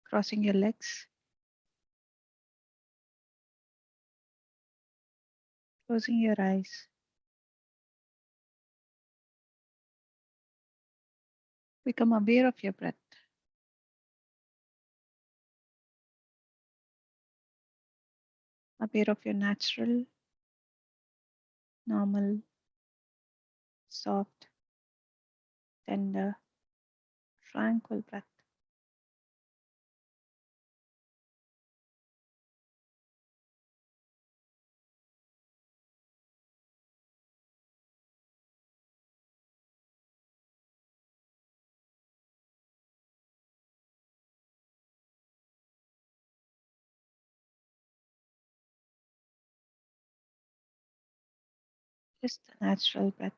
crossing your legs, closing your eyes. Become aware of your breath. Aware of your natural, normal, soft, tender, tranquil breath. Just the natural breath.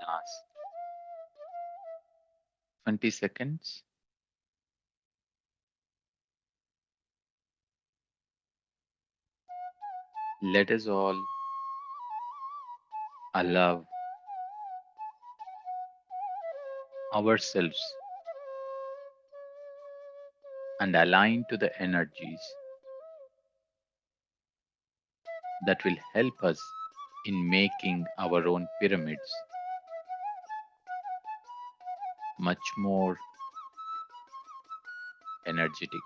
last 20 seconds. Let us all allow ourselves and align to the energies that will help us in making our own pyramids much more energetic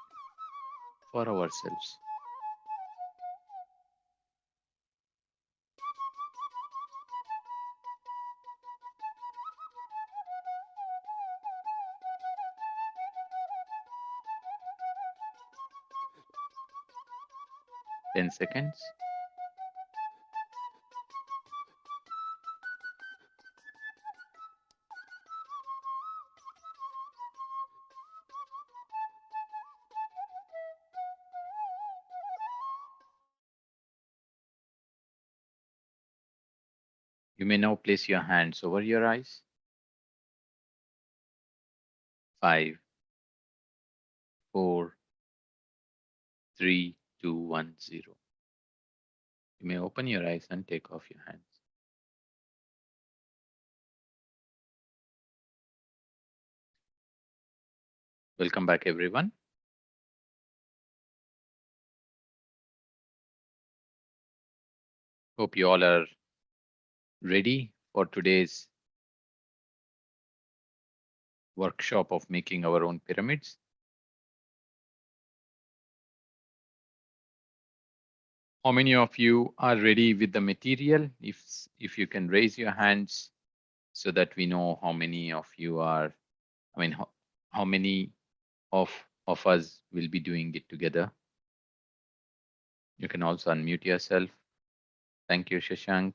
for ourselves. 10 seconds. You may now place your hands over your eyes. 5, 4, 3, 2, 1, 0. You may open your eyes and take off your hands. Welcome back, everyone. Hope you all are ready for today's workshop of making our own pyramids. How many of you are ready with the material? If you can raise your hands so that we know how many of you are, I mean, how many of us will be doing it together. You can also unmute yourself. Thank you, Shashank.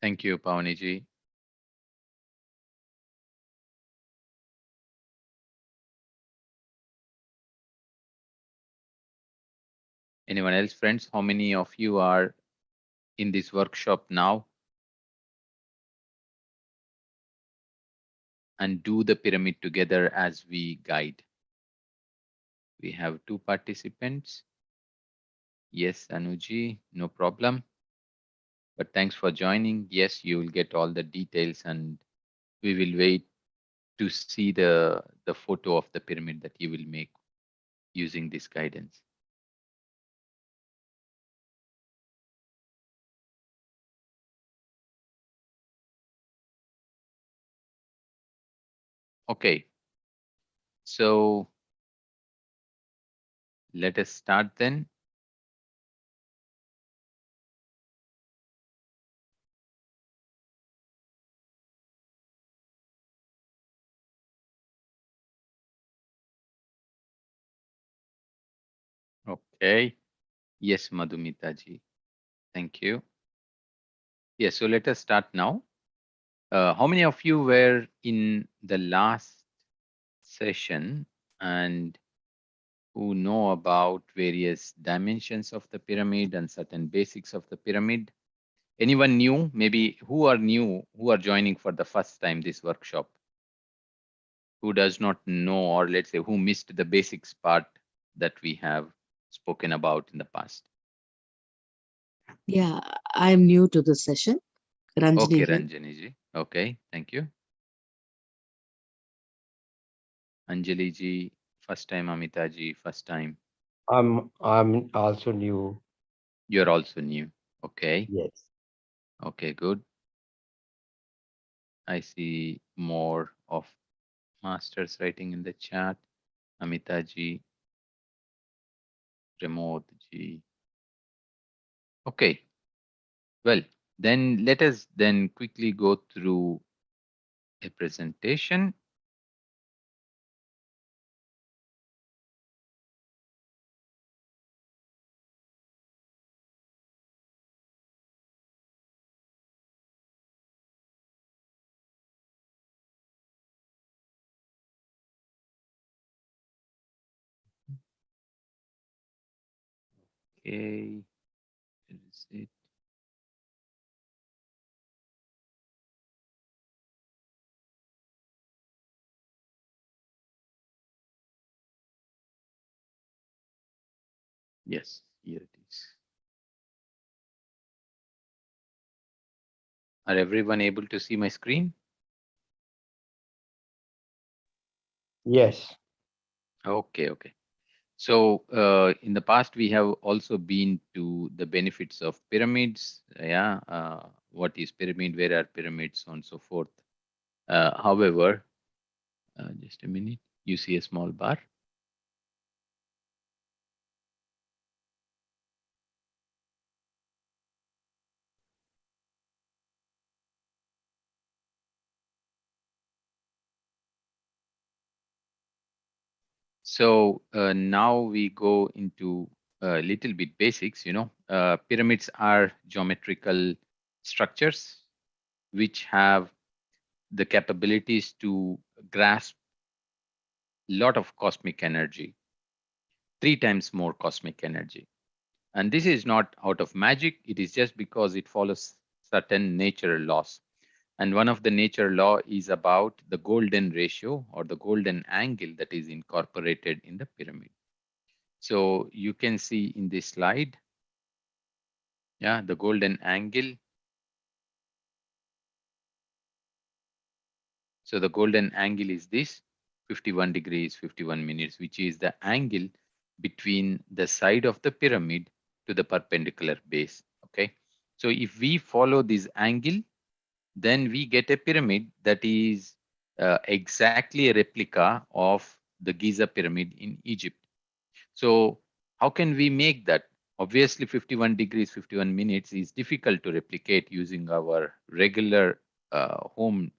Thank you, Pawaniji. Anyone else, friends? How many of you are in this workshop now and do the pyramid together as we guide? We have 2 participants. Yes, Anuji, no problem. But thanks for joining. Yes, you will get all the details and we will wait to see the photo of the pyramid that you will make using this guidance. Okay, so let us start then. Okay. Yes, Madhumita ji. Thank you. Yes, so let us start now. How many of you were in the last session and who know about various dimensions of the pyramid and certain basics of the pyramid? Anyone new? Maybe who are new, who are joining for the first time this workshop? Who does not know, or let's say who missed the basics part that we have spoken about in the past? Yeah, I'm new to this session. Ranjini Okay, here. Ranjani ji. Okay, thank you. Anjali ji, first time. Amita ji, first time. I'm also new. You're also new. Okay, Yes. okay, good. I see more of masters writing in the chat. Amita ji, Pramod ji. Okay, well, then let us then quickly go through a presentation. Okay, where is it? Yes, here it is. Are everyone able to see my screen? Yes. Okay, okay. So in the past, we have also been to the benefits of pyramids. Yeah, what is pyramid? Where are pyramids? So on and so forth. However, just a minute. You see a small bar. So now we go into a little bit basics. Pyramids are geometrical structures which have the capabilities to grasp a lot of cosmic energy, 3 times more cosmic energy. And this is not out of magic. It is just because it follows certain natural laws. And one of the nature law is about the golden ratio or the golden angle that is incorporated in the pyramid. So you can see in this slide, yeah, the golden angle. So the golden angle is this 51 degrees, 51 minutes, which is the angle between the side of the pyramid to the perpendicular base. Okay. So if we follow this angle, then we get a pyramid that is exactly a replica of the Giza pyramid in Egypt. So how can we make that? Obviously, 51 degrees, 51 minutes is difficult to replicate using our regular home,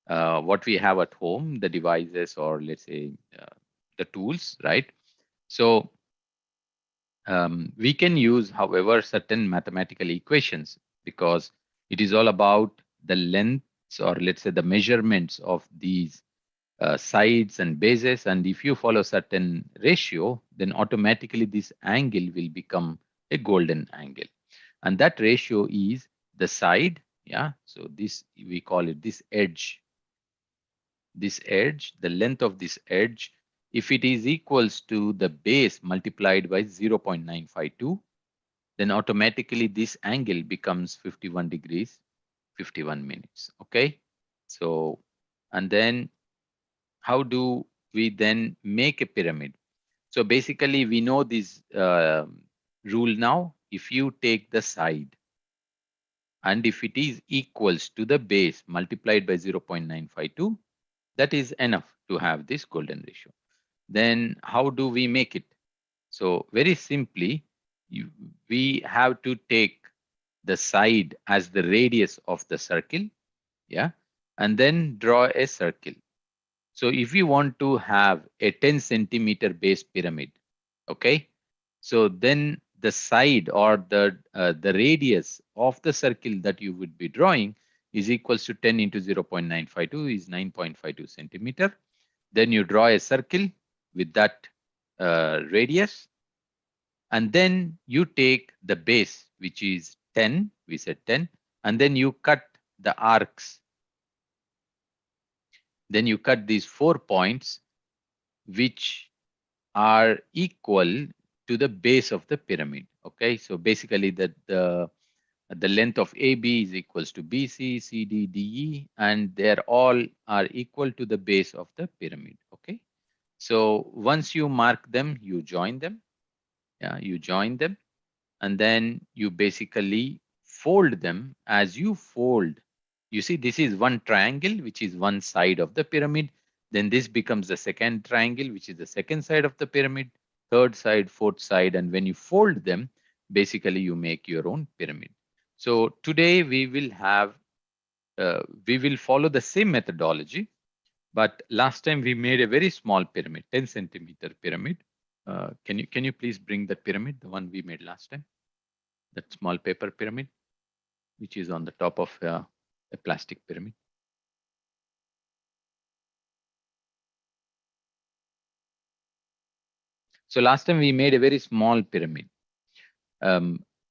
what we have at home, the devices, or let's say the tools, right? So we can use, however, certain mathematical equations because it is all about the lengths or let's say the measurements of these sides and bases. And if you follow certain ratio, then automatically this angle will become a golden angle. And that ratio is the side. Yeah. So this, we call it this edge, the length of this edge, if it is equals to the base multiplied by 0.952, then automatically this angle becomes 51 degrees, 51 minutes. Okay. So, and then how do we then make a pyramid? So basically we know this rule now. If you take the side and if it is equals to the base multiplied by 0.952, that is enough to have this golden ratio. Then how do we make it? So very simply, we have to take the side as the radius of the circle, yeah, and then draw a circle. So if you want to have a 10 centimeter base pyramid, okay, so then the side or the radius of the circle that you would be drawing is equals to 10 into 0.952 is 9.52 centimeter. Then you draw a circle with that radius, and then you take the base, which is 10, we said 10, and then you cut the arcs. Then you cut these 4 points, which are equal to the base of the pyramid. Okay, so basically the length of AB is equals to BC, CD, DE, and they're all are equal to the base of the pyramid. Okay, so once you mark them, you join them. Yeah, you join them, and then you basically fold them. As you fold, you see this is one triangle, which is one side of the pyramid. Then this becomes the second triangle, which is the second side of the pyramid, third side, fourth side. And when you fold them, basically you make your own pyramid. So today we will follow the same methodology, but last time we made a very small pyramid, 10 centimeter pyramid. Can you please bring that pyramid, the one we made last time? That small paper pyramid, which is on the top of a plastic pyramid. So last time we made a very small pyramid.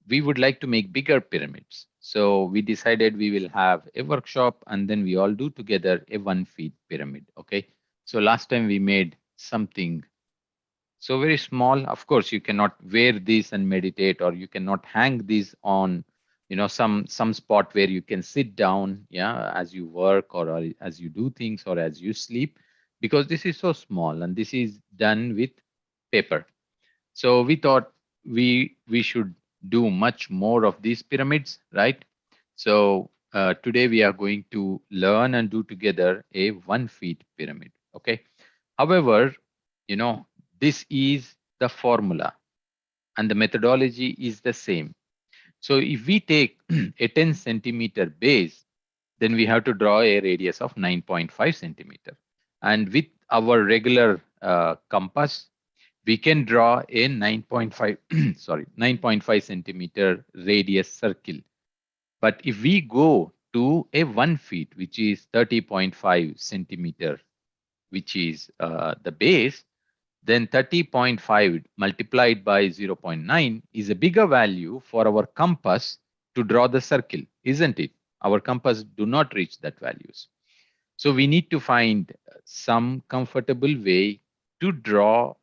We would like to make bigger pyramids. So we decided we will have a workshop and then we all do together a 1 feet pyramid. Okay. So last time we made something So very small. Of course, you cannot wear this and meditate, or you cannot hang these on, some spot where you can sit down, yeah, as you work, or as you do things, or as you sleep, because this is so small and this is done with paper. So we thought we should do much more of these pyramids, right? So today we are going to learn and do together a 1 feet pyramid. Okay. However, you know, this is the formula and the methodology is the same. So if we take a 10 centimeter base, then we have to draw a radius of 9.5 centimeter. And with our regular compass, we can draw a 9.5 sorry 9.5 centimeter radius circle. But if we go to a 1 feet, which is 30.5 centimeter, which is the base, then 30.5 multiplied by 0.9 is a bigger value for our compass to draw the circle, isn't it? Our compass do not reach that values. So we need to find some comfortable way to draw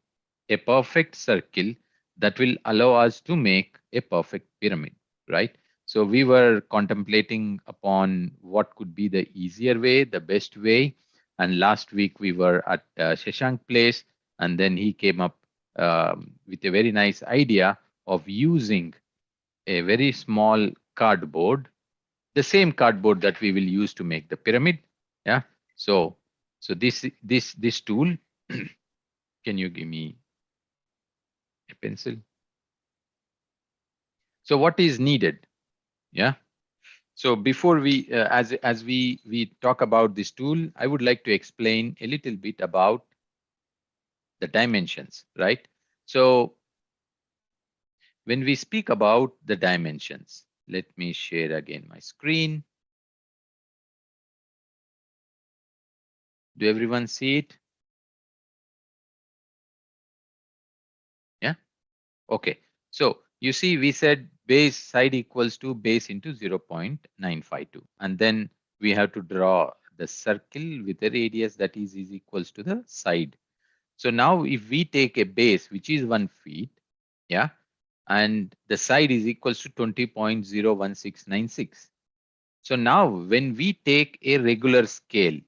a perfect circle that will allow us to make a perfect pyramid, right? So we were contemplating upon what could be the easier way, the best way. And last week we were at Shashank place, and then he came up with a very nice idea of using a very small cardboard, the same cardboard that we will use to make the pyramid. Yeah. So this tool, can you give me a pencil? So what is needed? Yeah. So before we, as we talk about this tool, I would like to explain a little bit about the dimensions, right? So when we speak about the dimensions, let me share again my screen. Do everyone see it? Yeah. Okay. So you see, we said base side equals to base into 0.952. And then we have to draw the circle with a radius that is equals to the side. So now if we take a base, which is 1 feet, yeah, and the side is equals to 20.01696. So now when we take a regular scale,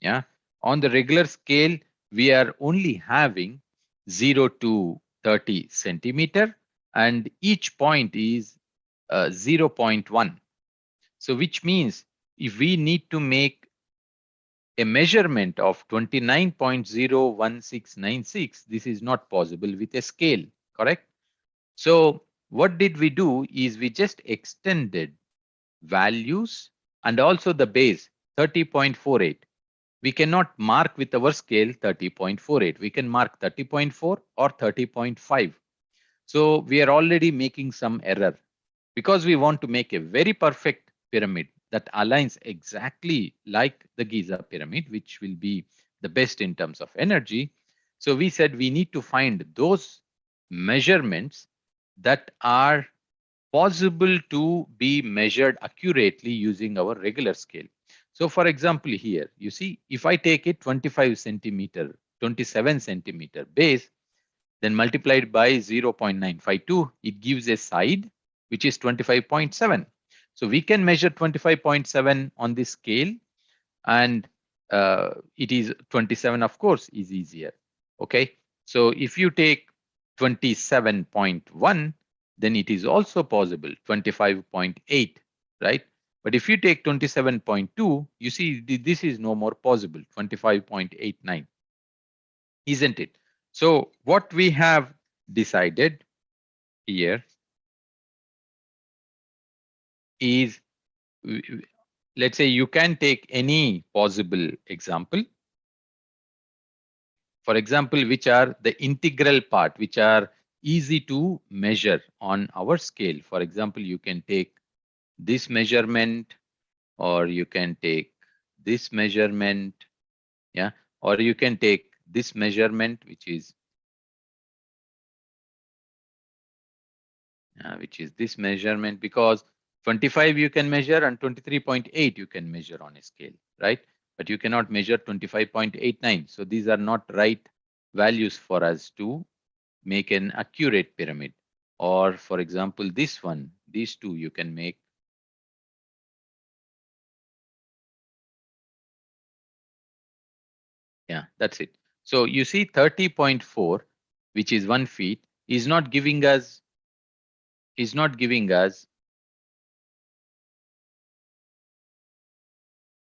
yeah, on the regular scale, we are only having 0 to 30 centimeter, and each point is 0.1. So which means if we need to make a measurement of 29.01696, this is not possible with a scale, correct? So what did we do is we just extended values and also the base 30.48. We cannot mark with our scale 30.48. We can mark 30.4 or 30.5. So we are already making some error because we want to make a very perfect pyramid that aligns exactly like the Giza pyramid, which will be the best in terms of energy. So we said we need to find those measurements that are possible to be measured accurately using our regular scale. So for example, here, you see, if I take a 25 centimeter, 27 centimeter base, then multiplied by 0.952, it gives a side, which is 25.7. So we can measure 25.7 on this scale, and it is 27, of course, is easier. Okay. So if you take 27.1, then it is also possible 25.8, right? But if you take 27.2, you see this is no more possible, 25.89, isn't it? So what we have decided here is, let's say you can take any possible example. For example, which are the integral part, which are easy to measure on our scale. For example, you can take this measurement, or you can take this measurement, yeah, or you can take this measurement, which is this measurement, because 25 you can measure and 23.8 you can measure on a scale, right? But you cannot measure 25.89. So these are not right values for us to make an accurate pyramid. Or for example, this one, these two you can make. Yeah, that's it. So you see 30.4, which is 1 feet, is not giving us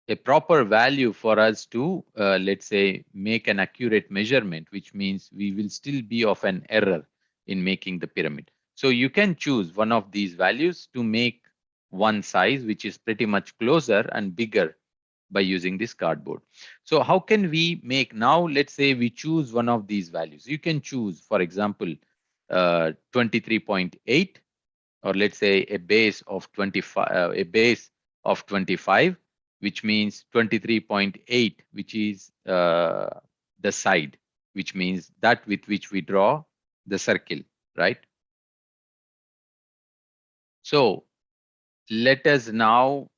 a proper value for us to, let's say, make an accurate measurement, which means we will still be of an error in making the pyramid. So you can choose one of these values to make one size, which is pretty much closer and bigger by using this cardboard. So how can we make now? Let's say we choose one of these values. You can choose, for example, 23.8, or let's say a base of 25, a base of 25, which means 23.8, which is the side, which means that with which we draw the circle, right? So let us now,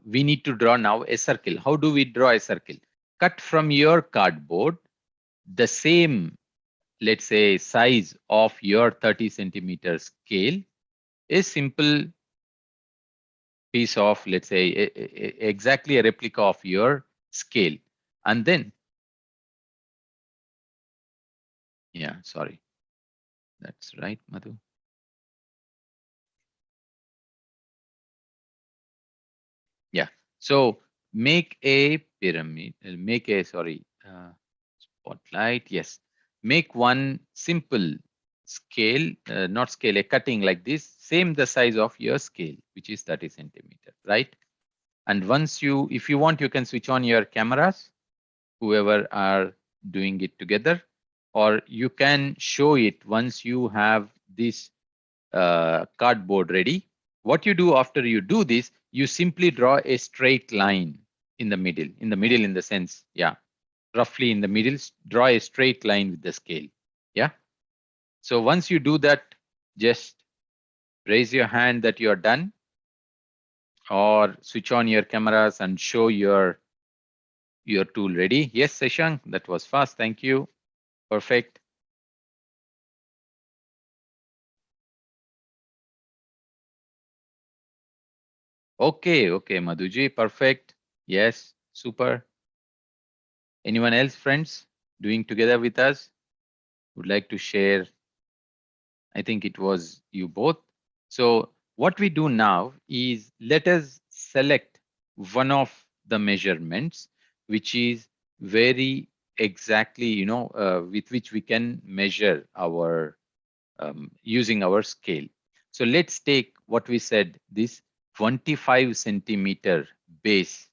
we need to draw now a circle. How do we draw a circle? Cut from your cardboard the same, let's say, size of your 30 centimeter scale, a simple piece of, let's say, exactly a replica of your scale. And then, yeah, sorry, that's right, Madhu. Yeah, so make a pyramid, make a, sorry, spotlight, yes. Make one simple scale, not scale, a cutting like this, same the size of your scale, which is 30 centimeter, right? And once you, if you want, you can switch on your cameras, whoever are doing it together, or you can show it once you have this cardboard ready. What you do after you do this, you simply draw a straight line in the middle, in the sense, yeah, roughly in the middle, draw a straight line with the scale. Yeah. So once you do that, just raise your hand that you are done, or switch on your cameras and show your tool ready. Yes, Seshank, that was fast. Thank you. Perfect. Okay, okay, Madhuji, perfect. Yes, super. Anyone else, friends, doing together with us? Would like to share? I think it was you both. So what we do now is let us select one of the measurements, which is very exactly, with which we can measure our using our scale. So let's take what we said, this 25 centimeter base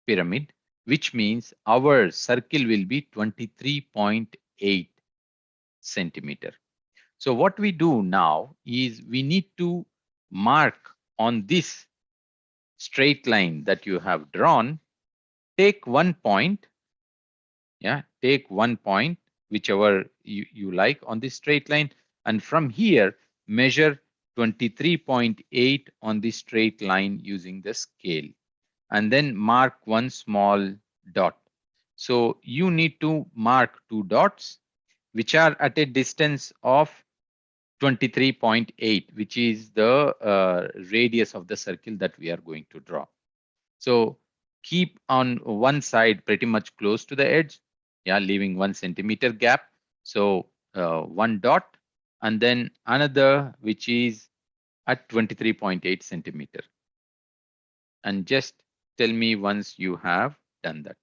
pyramid, which means our circle will be 23.8 centimeter. So what we do now is we need to mark on this straight line that you have drawn, take 1 point, yeah, take 1 point, whichever you like on this straight line, and from here measure 23.8 on this straight line using the scale, and then mark one small dot. So you need to mark 2 dots, which are at a distance of 23.8, which is the radius of the circle that we are going to draw. So keep on one side pretty much close to the edge, yeah, leaving 1 centimeter gap. So one dot, and then another which is at 23.8 centimeter. And just tell me once you have done that.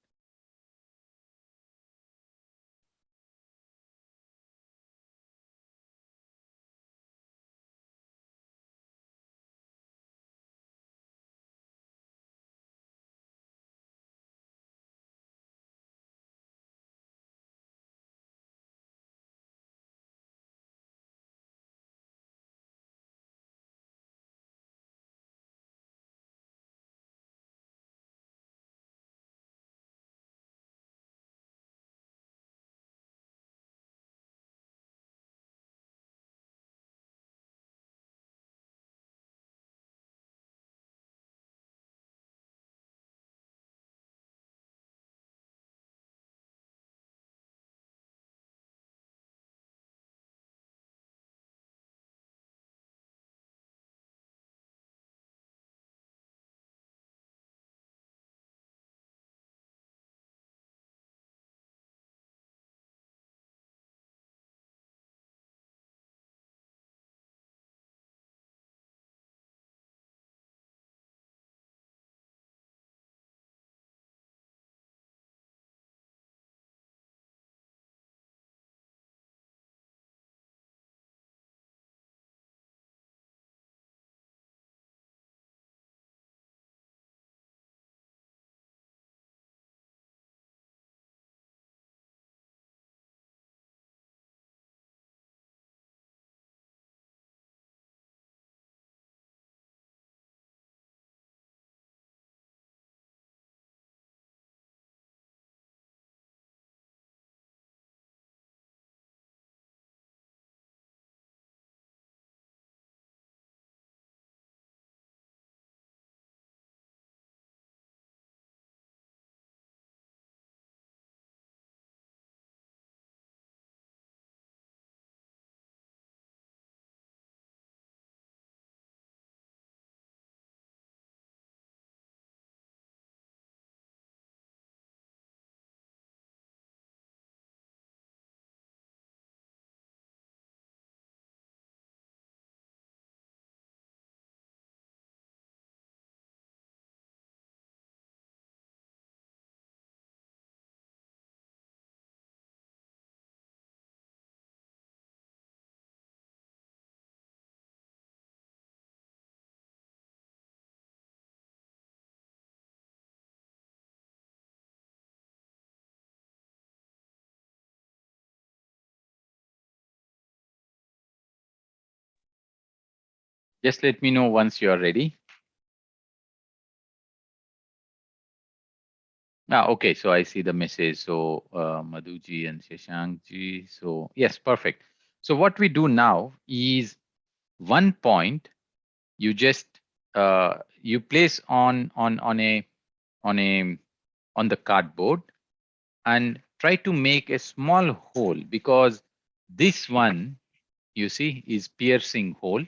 Just let me know once you are ready. Okay, so I see the message. So Madhuji and Shashankji. So yes, perfect. So what we do now is one point you just you place on the cardboard and try to make a small hole, because this one you see is piercing hole.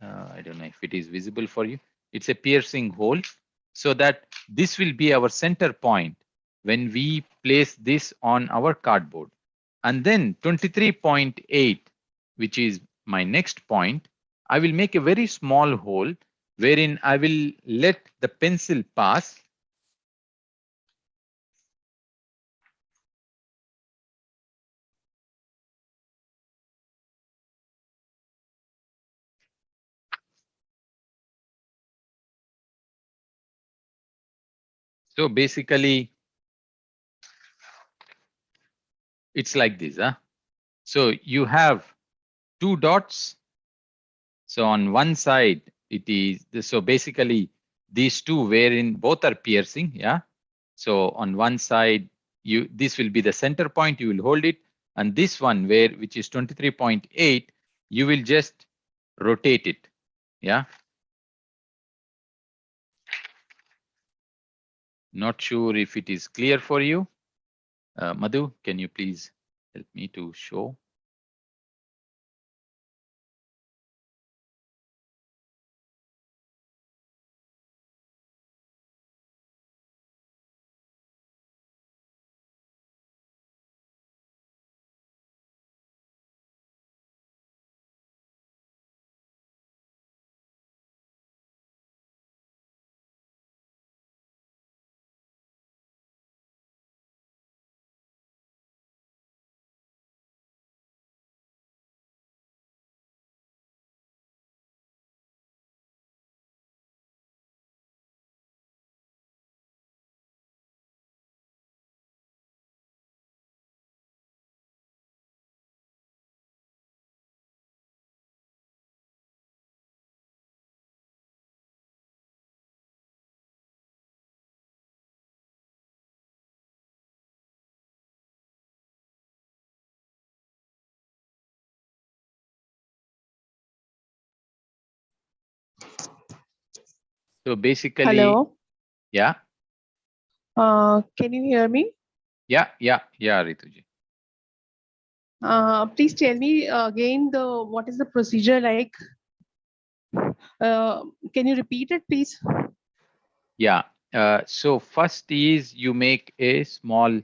I don't know if it is visible for you. It's a piercing hole, so that this will be our center point when we place this on our cardboard. And then 23.8, which is my next point, I will make a very small hole wherein I will let the pencil pass. So basically, it's like this. So you have two dots. So on one side, it is so basically these two wherein both are piercing. Yeah. So on one side, this will be the center point. You will hold it, and this one which is 23.8, you will just rotate it. Yeah. Not sure if it is clear for you. Madhu, can you please help me to show? So basically, Hello. yeah, Can you hear me? yeah, Rituji. Please tell me again what is the procedure like? Can you repeat it, please? Yeah. So first is you make a small.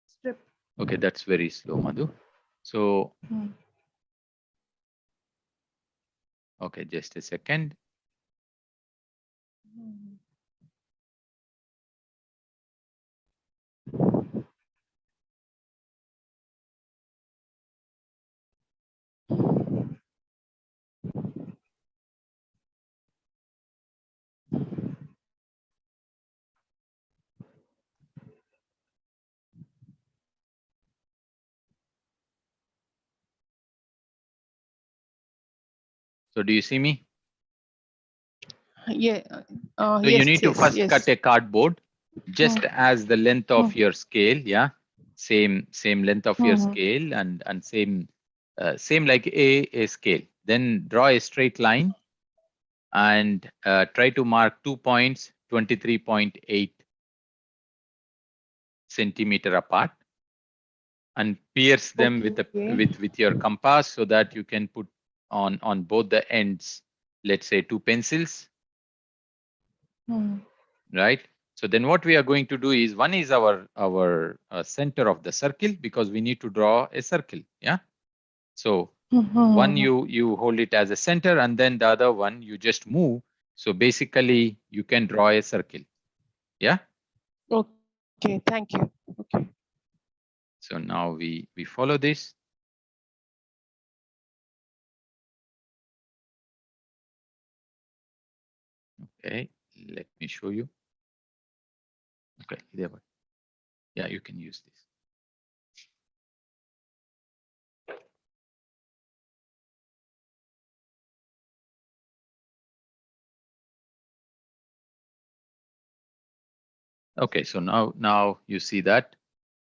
Strip. Okay, that's very slow, Madhu. So, okay, just a second. So do you see me? Yeah. So you Yes, need to yes, first cut yes. a cardboard just as the length of your scale. Yeah. Same length of your scale, and same like a scale. Then draw a straight line and try to mark 2 points 23.8 centimeter apart, and pierce them with Okay. with your compass, so that you can put on both the ends, let's say 2 pencils, right? So then what we are going to do is, one is our center of the circle, because we need to draw a circle. Yeah. So one you hold it as a center, and then the other one you just move. So basically you can draw a circle. Yeah. Okay. Thank you. Okay. So now we follow this. Okay, let me show you. Okay, there. Yeah, you can use this. Okay, so now you see that.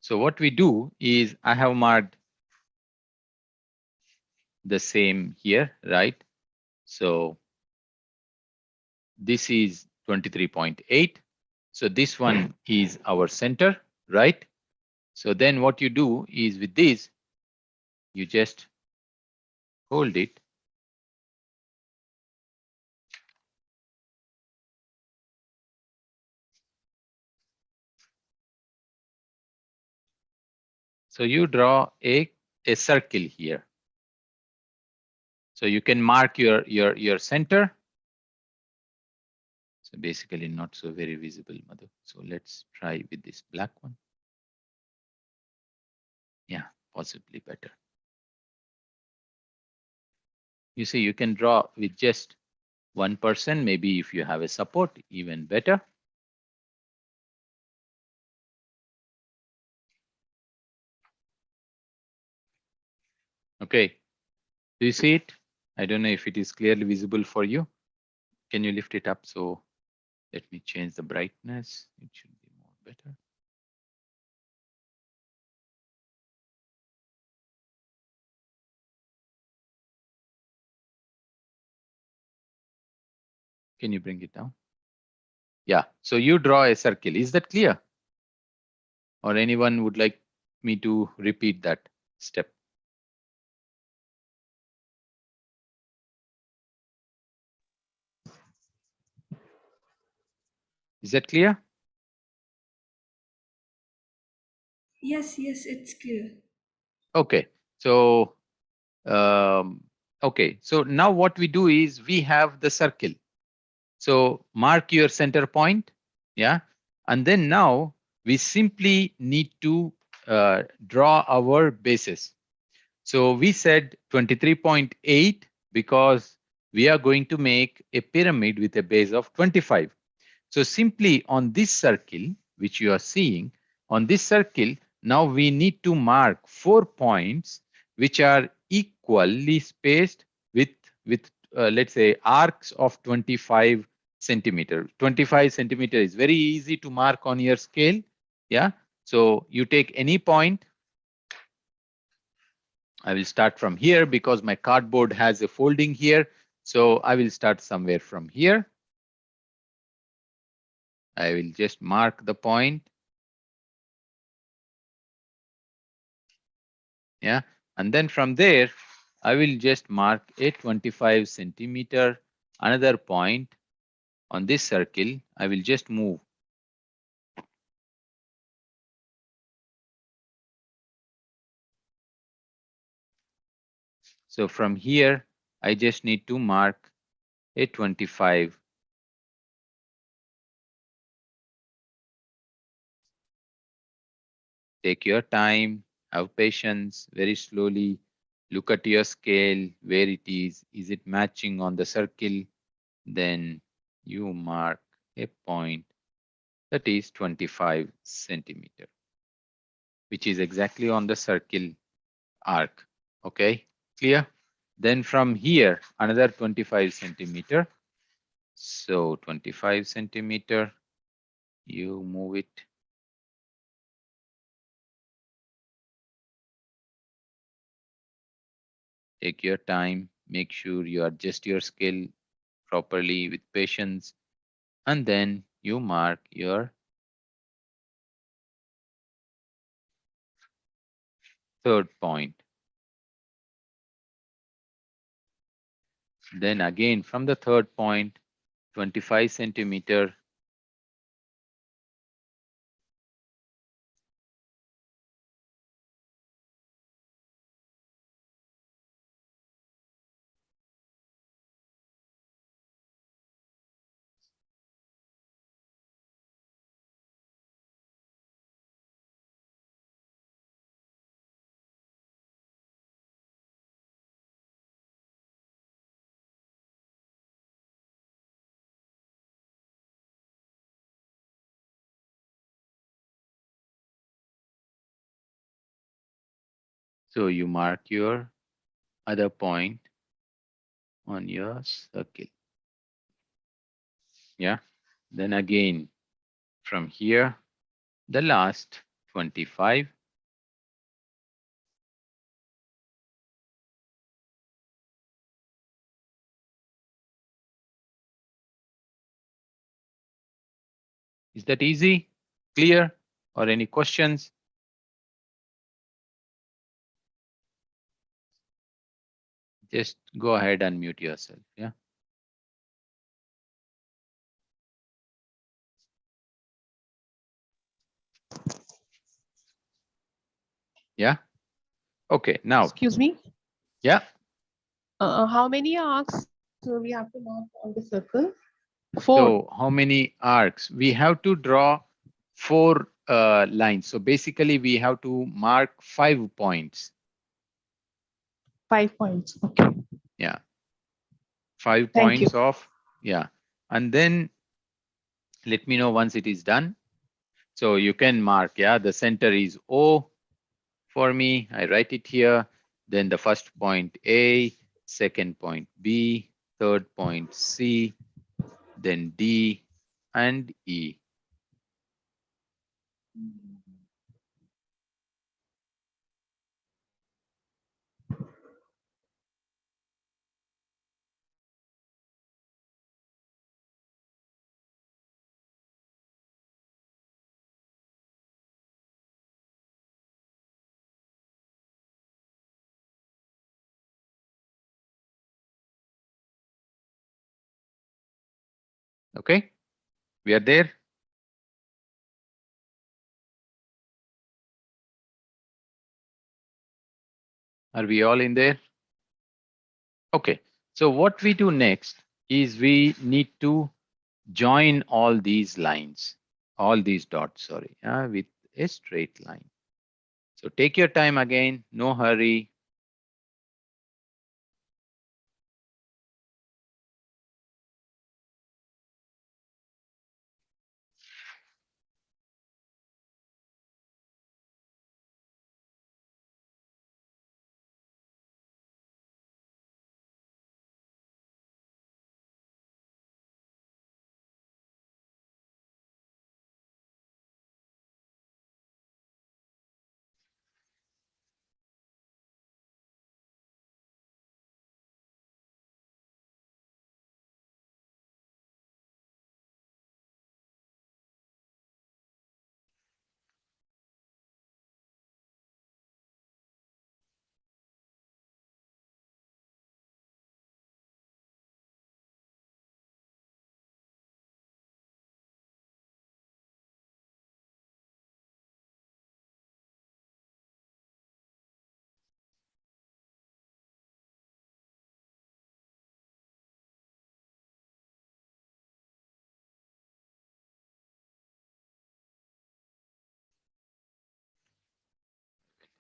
So what we do is I have marked the same here, right? So this is 23.8. So this one is our center, right? So then what you do is with this, you just hold it. So you draw a circle here. So you can mark your center. So basically not so very visible, Madhu. So let's try with this black one. Yeah, possibly better. You see, you can draw with just one person. Maybe if you have a support, even better. Okay, do you see it? I don't know if it is clearly visible for you. Can you lift it up? So let me change the brightness. It should be more better. Can you bring it down? Yeah, so you draw a circle. Is that clear? Or anyone would like me to repeat that step? Is that clear? Yes, it's clear. Okay, so okay, so now what we do is we have the circle. So mark your center point, yeah, and then now we simply need to draw our bases. So we said 23.8 because we are going to make a pyramid with a base of 25. So simply on this circle, which you are seeing, on this circle, now we need to mark 4 points which are equally spaced with let's say arcs of 25 centimeter. 25 centimeter is very easy to mark on your scale. Yeah. So you take any point. I will start from here because my cardboard has a folding here. So I will start somewhere from here. I will just mark the point. Yeah, and then from there, I will just mark a 25 centimeter, another point on this circle. I will just move. So from here, I just need to mark a 25. Take your time, have patience, very slowly. Look at your scale, where it is. Is it matching on the circle? Then you mark a point that is 25 centimeter, which is exactly on the circle arc. Okay, clear? Then from here, another 25 centimeter. So 25 centimeter, you move it. Take your time, make sure you adjust your scale properly with patience, and then you mark your third point. Then again from the third point, 25 centimeter. So you mark your other point on your circle. Yeah. Then again from here, the last 25. Is that easy, clear, or any questions? Just go ahead and mute yourself. Yeah. Yeah. Okay. Now, Excuse me. yeah. How many arcs we have to mark on the circle? 4. So how many arcs? We have to draw 4 lines. So basically we have to mark 5 points. 5 points. Okay. Yeah. 5 Thank you. points of, yeah. And then let me know once it is done. So you can mark, yeah, the center is O for me. I write it here. Then the first point A, second point B, third point C, then D and E. Okay, we are there. Are we all in there? Okay, so what we do next is we need to join all these lines, all these dots, sorry, with a straight line. So take your time again, no hurry.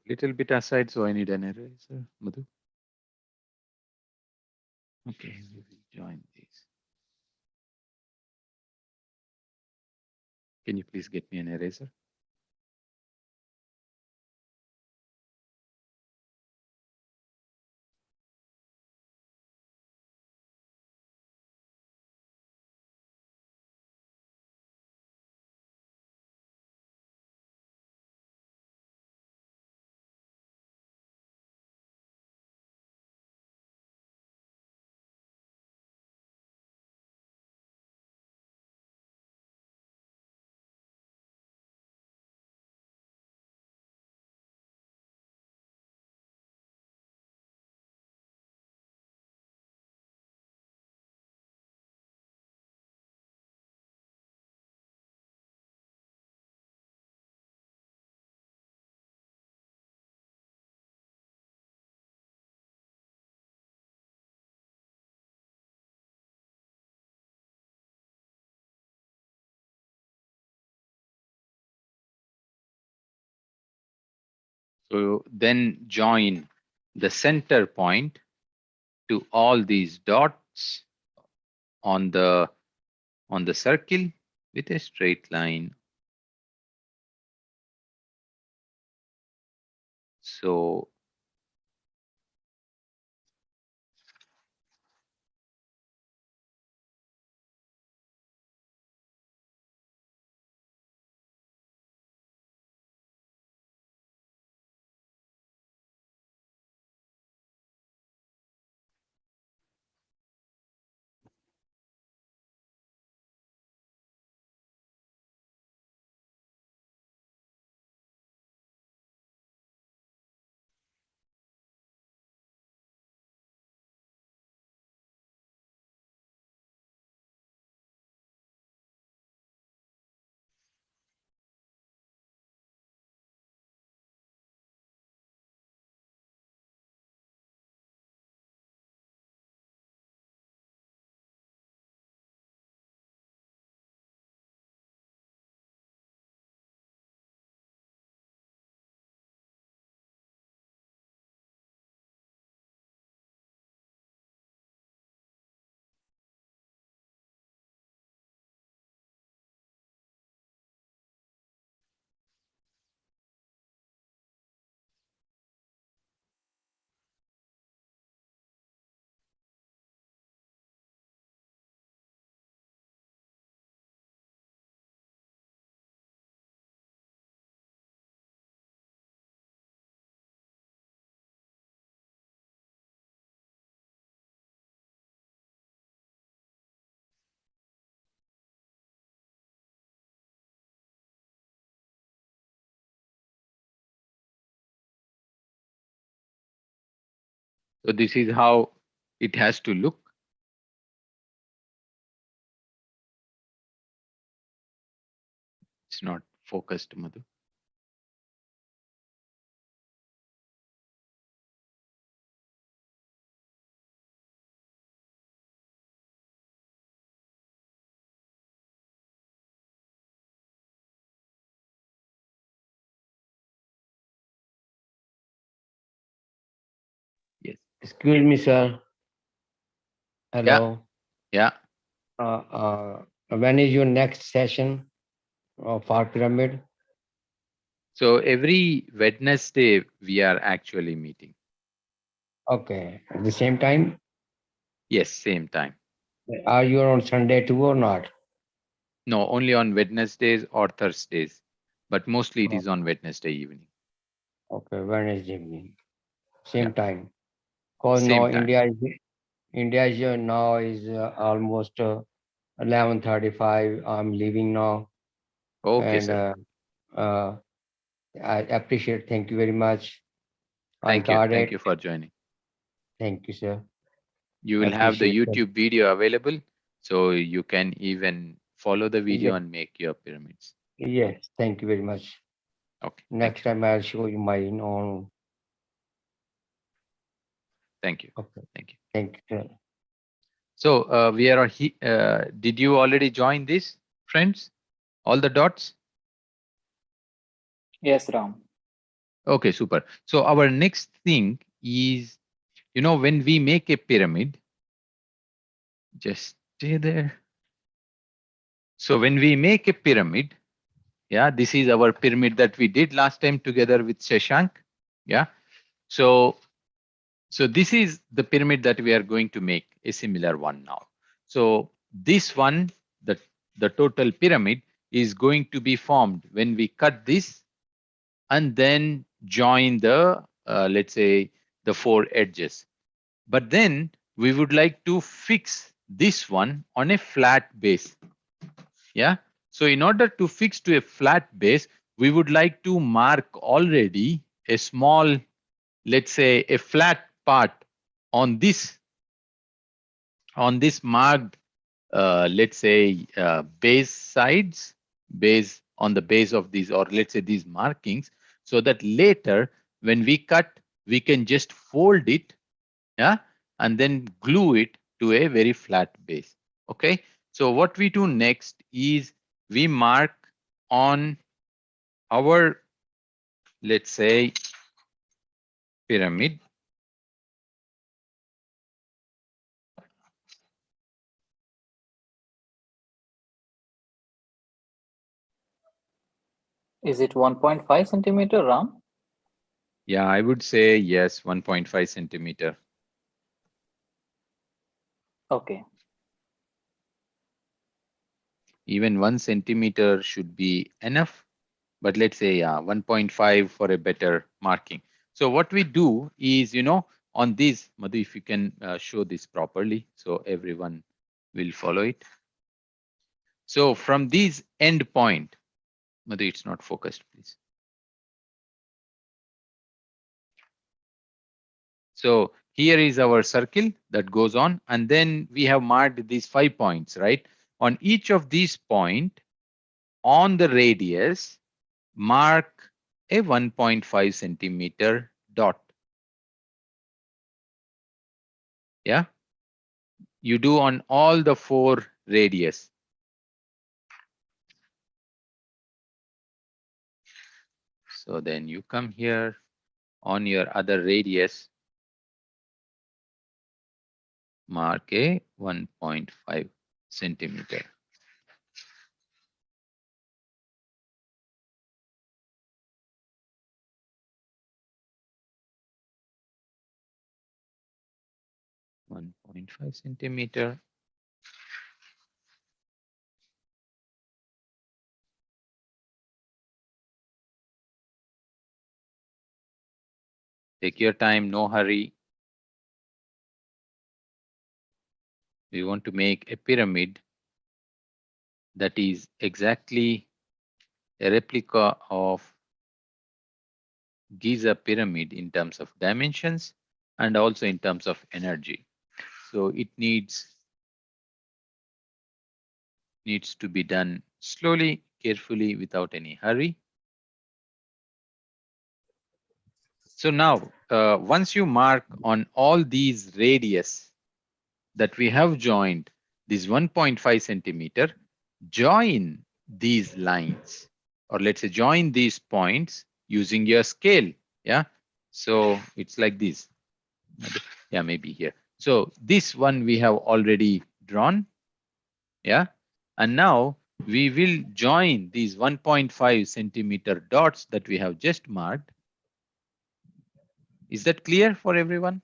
Little bit aside, so I need an eraser, Madhu. Okay, we will join these. Can you please get me an eraser? So then join the center point to all these dots on the circle with a straight line. So So this is how it has to look. It's not focused, Madhu. Yes. Excuse me, sir. Hello. Yeah. When is your next session for pyramid? So every Wednesday we are actually meeting. Okay. At the same time, Yes, same time. are you on Sunday too or not? No, only on Wednesdays or Thursdays, but mostly it Oh, is on Wednesday evening. okay, Wednesday evening, Yeah, same time. Cause same now time. India is now is almost 11:35. I'm leaving now, Okay, and sir. uh, I appreciate. Thank you very much. I Thank you. got Thank it. you for joining. Thank you, sir. You I will have the appreciate that. YouTube video available, so you can even follow the video Yes, and make your pyramids. yes. Thank you very much. Okay. Next time I'll show you my own. Thank you. Okay. Thank you. Thank you, sir. So we are. Did you already join this, friends? All the dots? Yes, Ram. Okay, super. So our next thing is, when we make a pyramid, just stay there. So when we make a pyramid, yeah, this is our pyramid that we did last time together with Shashank. Yeah. So this is the pyramid that we are going to make, a similar one now. So this one, the total pyramid is going to be formed when we cut this and then join the, let's say, the 4 edges. But then we would like to fix this one on a flat base. Yeah. So in order to fix to a flat base, we would like to mark already a small, let's say, a flat part on this marked, let's say, base sides, base on the base of these, or let's say these markings, so that later when we cut, we can just fold it, yeah, and then glue it to a very flat base. Okay. So what we do next is we mark on our, let's say, pyramid. Is it 1.5 centimeter, Ram? Yeah, I would say yes, 1.5 centimeter. Okay. Even 1 centimeter should be enough, but let's say 1.5 for a better marking. So what we do is, on this, Madhu, if you can show this properly, so everyone will follow it. So from this end point, Madhu, it's not focused, please. So here is our circle that goes on, and then we have marked these 5 points, right? On each of these points, on the radius, mark a 1.5 centimeter dot. Yeah, you do on all the 4 radius. So then you come here on your other radius, mark a 1.5 centimeter. .5 centimeter. Take your time, no hurry. We want to make a pyramid that is exactly a replica of Giza pyramid in terms of dimensions, and also in terms of energy. So it needs to be done slowly, carefully, without any hurry. So now, once you mark on all these radius that we have joined, this 1.5 centimeter, join these lines, or let's say join these points using your scale. Yeah. So it's like this. Yeah, maybe here. So this one we have already drawn. Yeah. And now we will join these 1.5 centimeter dots that we have just marked. Is that clear for everyone?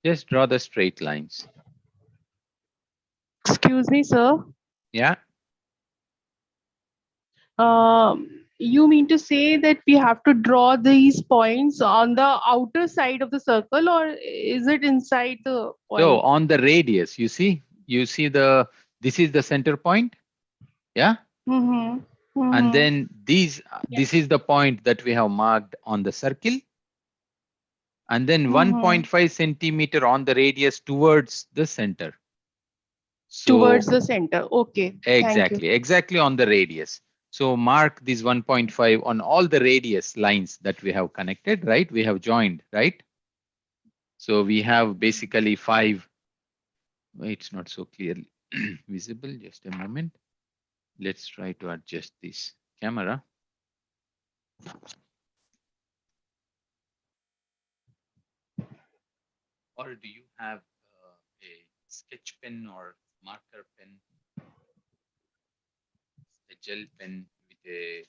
Just draw the straight lines. Excuse me, sir. Yeah. You mean to say that we have to draw these points on the outer side of the circle, or is it inside the point? So on the radius, you see this is the center point. Yeah. And then this is the point that we have marked on the circle. And then 1.5 centimeter on the radius towards the center. So towards the center. Okay. exactly on the radius. So mark this 1.5 on all the radius lines that we have connected, right? We have joined, right? So we have basically 5. It's not so clearly visible. Just a moment. Let's try to adjust this camera. Or do you have a sketch pen or marker pen, a gel pen with a,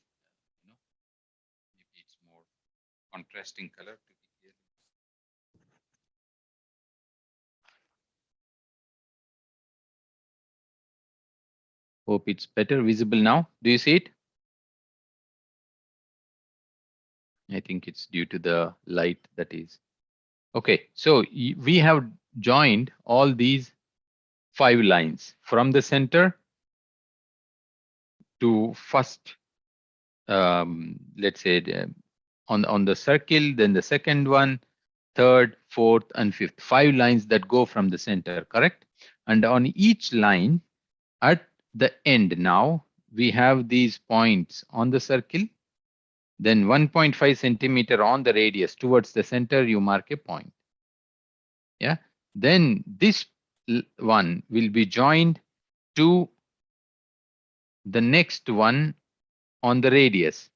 maybe it's more contrasting color to be clear. Hope it's better visible now. Do you see it? I think it's due to the light that is. Okay, so we have joined all these 5 lines from the center to first, let's say on the circle, then the second one, third, fourth, and fifth. 5 lines that go from the center, correct? And on each line at the end now, we have these points on the circle. Then 1.5 centimeter on the radius towards the center, you mark a point. Yeah. Then this one will be joined to the next one on the radius.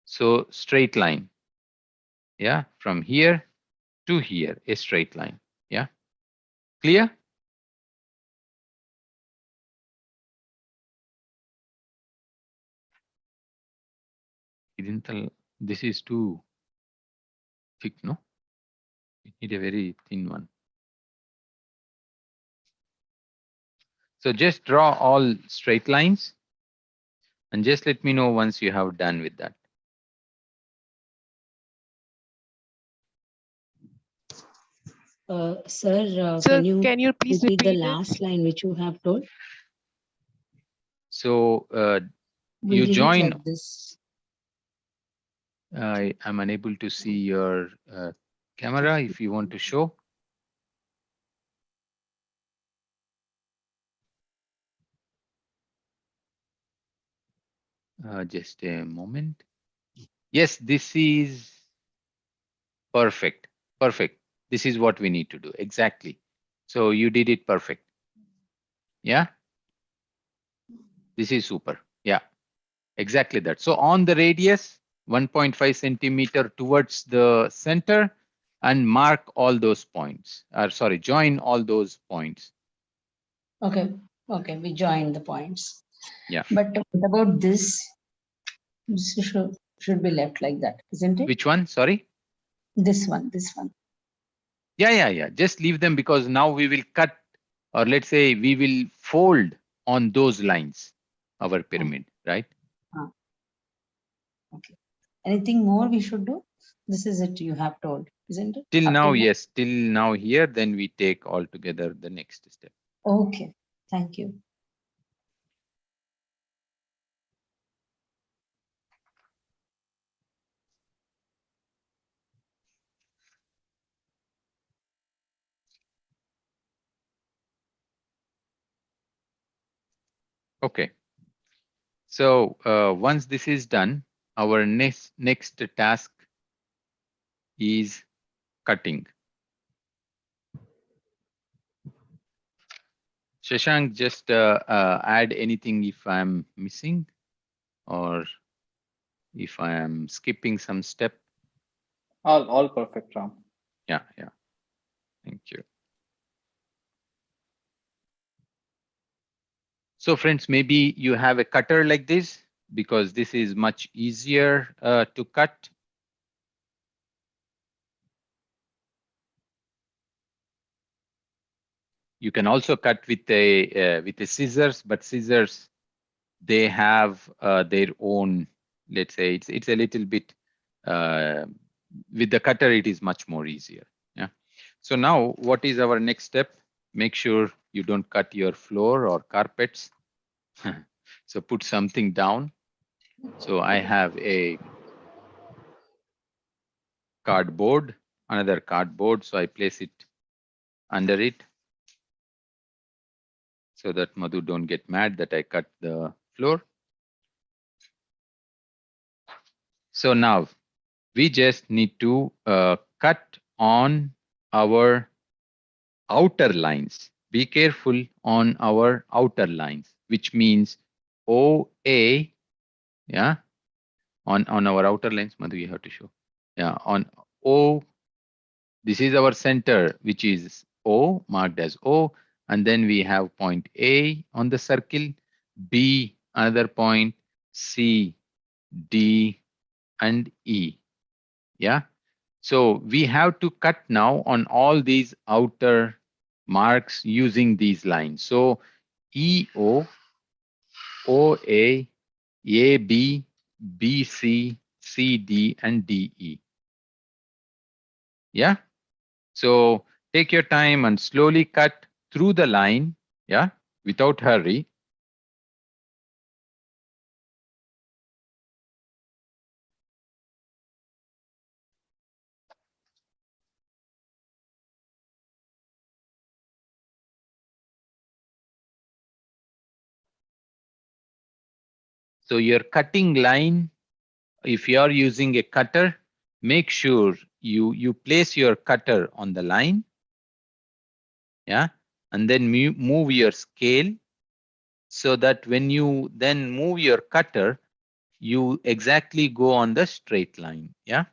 So straight line. Yeah. From here to here, a straight line. Yeah. Clear? This is too thick, no? We need a very thin one. So just draw all straight lines and just let me know once you have done with that. Sir, Sir, can you please repeat the repeat it? last line which you have told? So We you didn't join. get this. I'm unable to see your camera if you want to show. Just a moment. Yes, this is perfect. Perfect. This is what we need to do. Exactly. So you did it perfect. Yeah. This is super. Yeah, exactly that. So on the radius, 1.5 centimeter towards the center, and mark all those points. Sorry, join all those points. Okay, we joined the points. Yeah. But what about this? This should be left like that, isn't it? Which one? Sorry. This one. Yeah. Just leave them, because now we will cut, or let's say we will fold on those lines. our pyramid, right? Okay. Anything more we should do? This is it you have told, isn't it? Till Up now, till yes, till now here, then we take all together the next step. Okay. Thank you. Okay. So once this is done, our next task is cutting. Shashank, just add anything if I'm missing or if I am skipping some step. All perfect, Ram. Yeah. Thank you. So friends, maybe you have a cutter like this because this is much easier to cut. You can also cut with a scissors, but scissors, they have their own, let's say it's a little bit, with the cutter, it is much more easier. Yeah. So now what is our next step? Make sure you don't cut your floor or carpets. So put something down. So I have a cardboard, another cardboard. So I place it under it so that Madhu don't get mad that I cut the floor. So now we just need to cut on our outer lines. Be careful on our outer lines, which means OA, yeah, on our outer lines, Madhu, you have to show. Yeah, on O, this is our center, which is O, marked as O, and then we have point A on the circle, B, another point, C, D, and E. Yeah. So we have to cut now on all these outer marks using these lines. So EO, OA, AB, BC, CD, and DE. Yeah. So take your time and slowly cut through the line. Yeah. Without hurry. So your cutting line, if you are using a cutter, make sure you place your cutter on the line. Yeah. And then move your scale so that when you then move your cutter, you exactly go on the straight line. Yeah.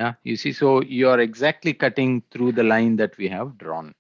Yeah. You see, so you are exactly cutting through the line that we have drawn.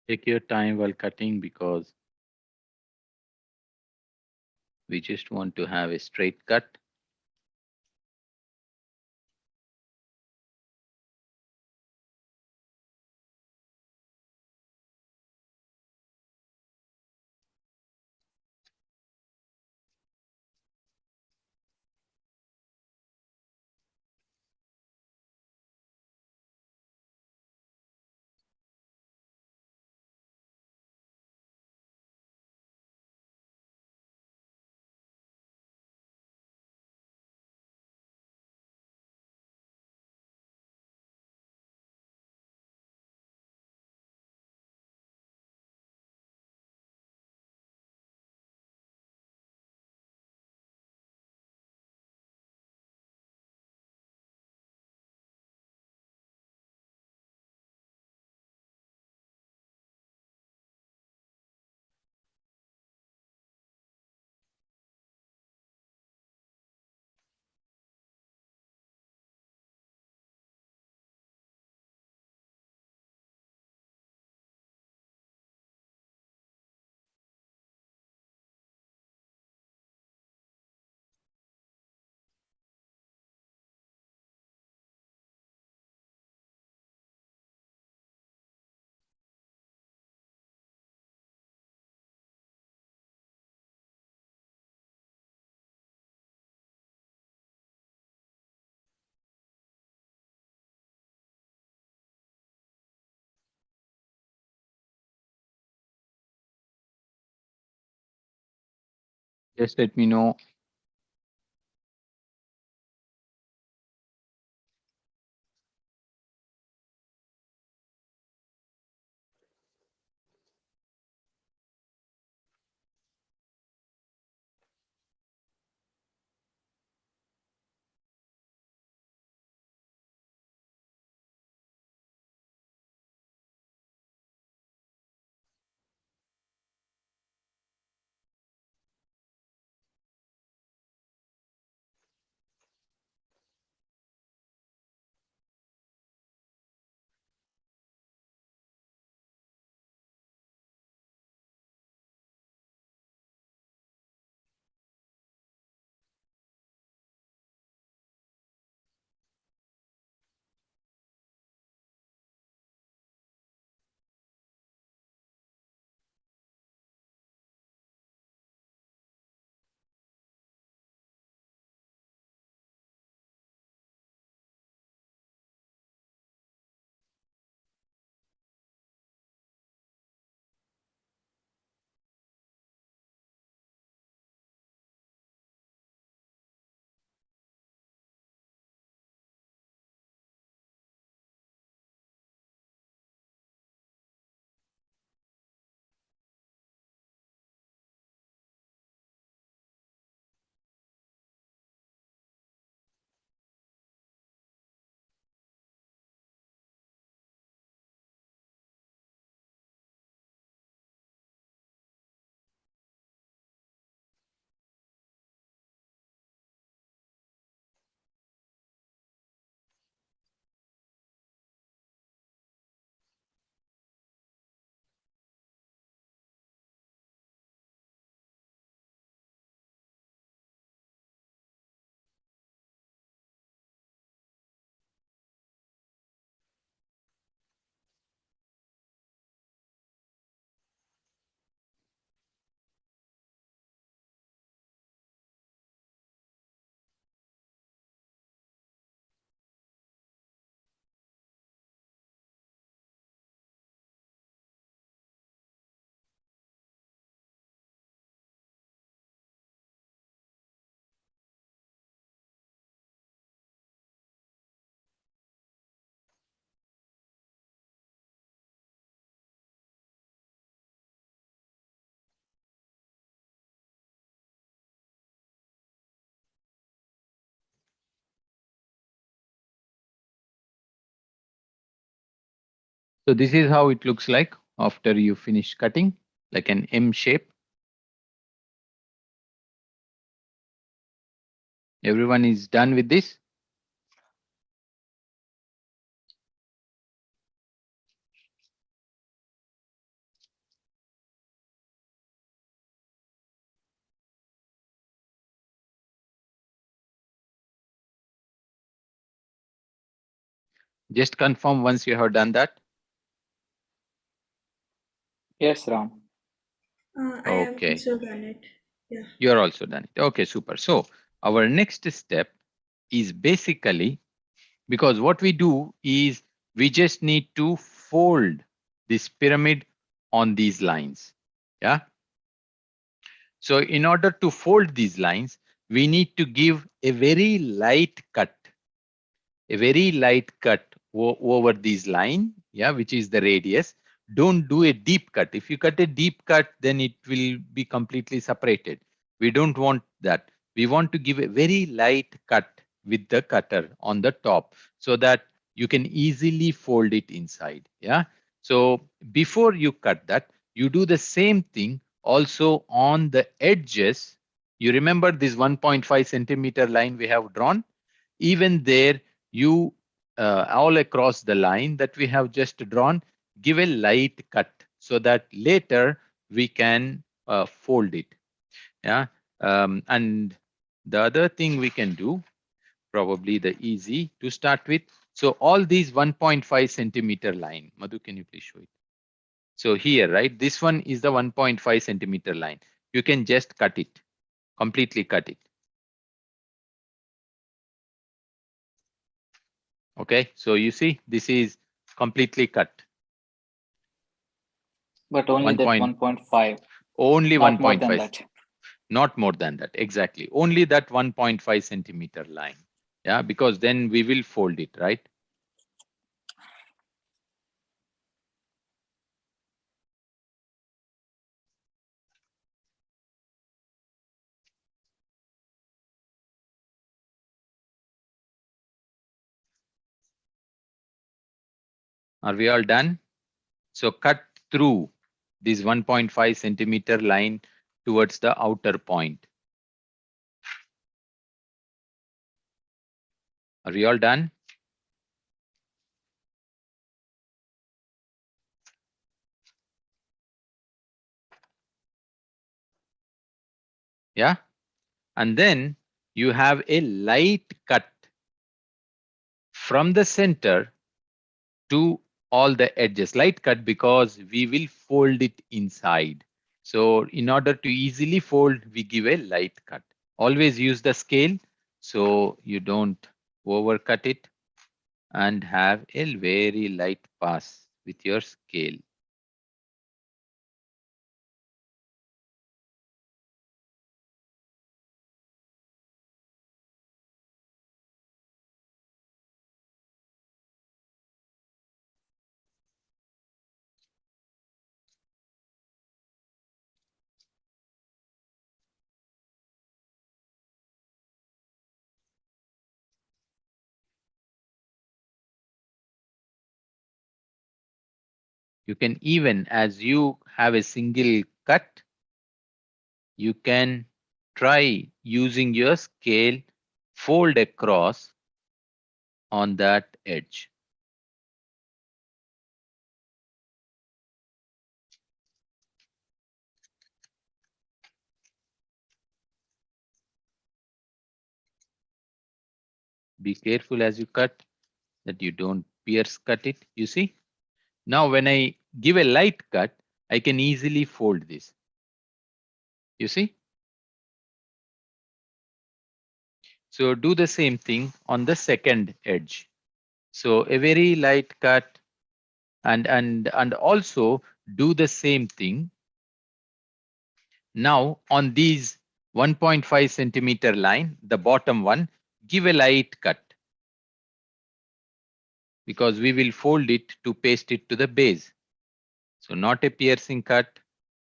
Take your time while cutting because we just want to have a straight cut. Just let me know. So this is how it looks like after you finish cutting, like an M shape. Everyone is done with this? Just confirm once you have done that. Yes, Ram. I have Okay. also done it. Yeah. You're also done it. Okay, super. So our next step is basically, because what we do is we just need to fold this pyramid on these lines. Yeah. So in order to fold these lines, we need to give a very light cut, over this line, yeah, which is the radius. Don't do a deep cut. If you cut a deep cut, then it will be completely separated. We don't want that. We want to give a very light cut with the cutter on the top so that you can easily fold it inside. Yeah. So before you cut that, you do the same thing also on the edges. You remember this 1.5 centimeter line we have drawn? Even there, you all across the line that we have just drawn, give a light cut so that later we can fold it. Yeah. And the other thing we can do, probably the easy to start with. So all these 1.5 centimeter line, Madhu, can you please show it? So here, right, this one is the 1.5 centimeter line. You can just cut it, completely cut it. Okay, so you see, this is completely cut. But only 1 that point, 1.5, only not more than 1.5, that. not more than that. Exactly, only that 1.5 centimeter line. Yeah, because then we will fold it, right? Are we all done? So cut through this 1.5 centimeter line towards the outer point. Are we all done? Yeah. And then you have a light cut from the center to all the edges. Light cut because we will fold it inside. So in order to easily fold, we give a light cut. Always use the scale so you don't overcut it, and have a very light pass with your scale. You can even, as you have a single cut, you can try using your scale, fold across on that edge. Be careful as you cut that you don't pierce cut it. You see? Now when I give a light cut, I can easily fold this. You see? So do the same thing on the second edge. So a very light cut, and also do the same thing. Now on these 1.5 centimeter line, the bottom one, give a light cut because we will fold it to paste it to the base. So not a piercing cut.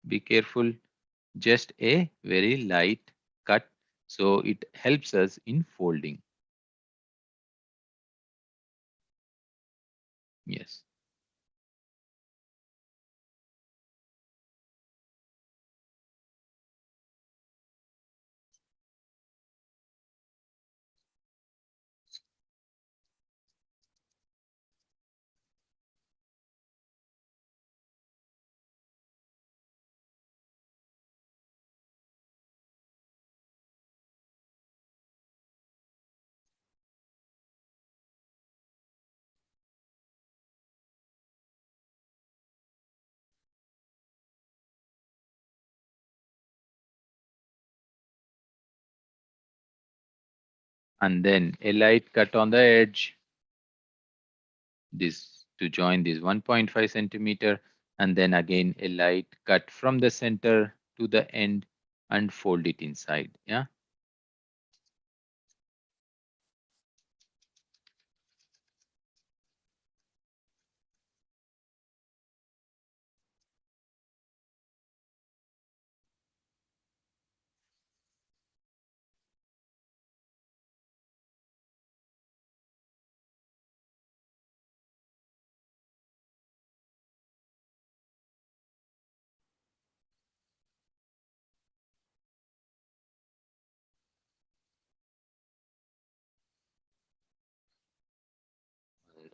Be careful, just a very light cut. So it helps us in folding. Yes. and then a light cut on the edge. This to join this 1.5 centimeter, and then again a light cut from the center to the end and fold it inside. Yeah.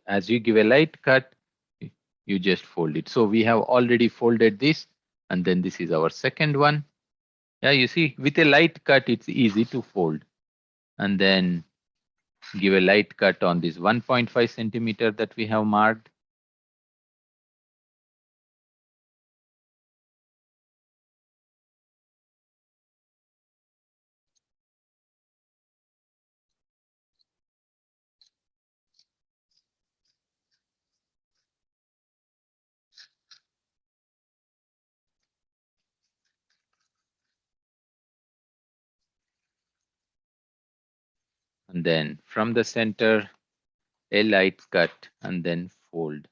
As you give a light cut, you just fold it. So we have already folded this, and then this is our second one. Yeah, you see, with a light cut, it's easy to fold. And then give a light cut on this 1.5 centimeter that we have marked. And then from the center, a light cut and then fold.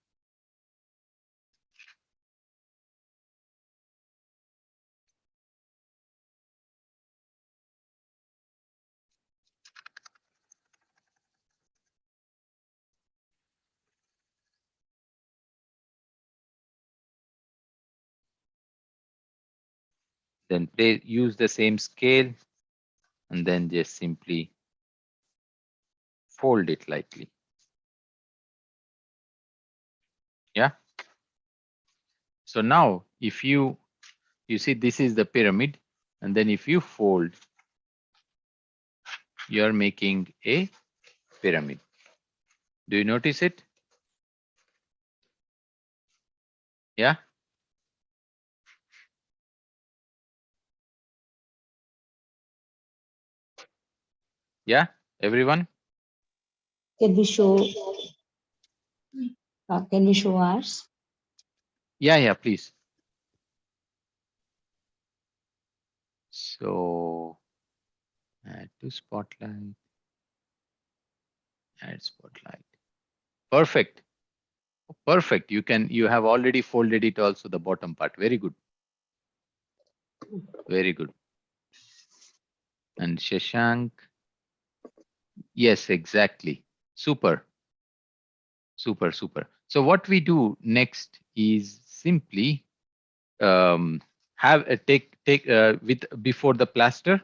Then use the same scale and then just simply fold it lightly. Yeah. So now if you see this is the pyramid, and then if you fold, you're making a pyramid. Do you notice it? Yeah. Yeah, everyone? Can we show? Can we show ours? Yeah, please. So add to spotlight, add spotlight. Perfect. Perfect. You have already folded it also, the bottom part. Very good. Very good. And Shashank. Yes, exactly. Super. Super. So what we do next is simply have a take with before the plaster.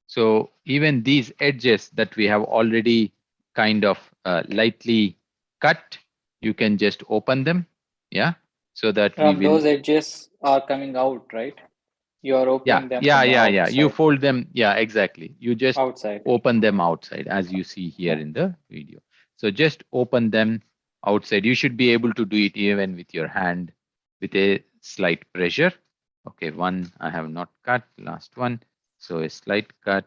So even these edges that we have already kind of lightly cut, you can just open them. Yeah. So that we Ram, will. those edges are coming out, right? You are opening them Yeah. from the You outside. fold them. Yeah, exactly. You just Outside. open them outside as you see here in the video. So just open them outside. You should be able to do it even with your hand with a slight pressure. Okay, one I have not cut, last one. So a slight cut.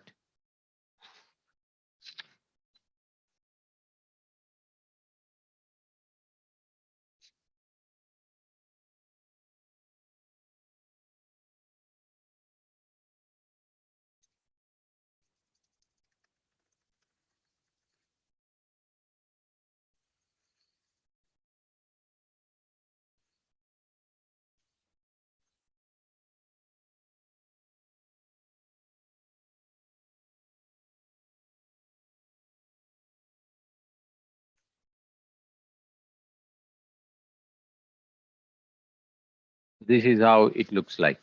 This is how it looks like.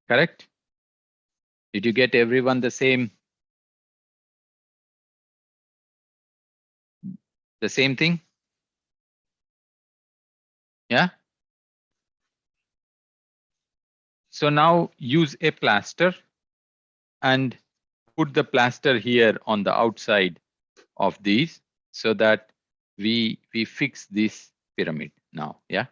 Correct? Did you get everyone the same thing? Yeah. So now use a plaster and put the plaster here on the outside of these so that we fix this pyramid now. Yeah.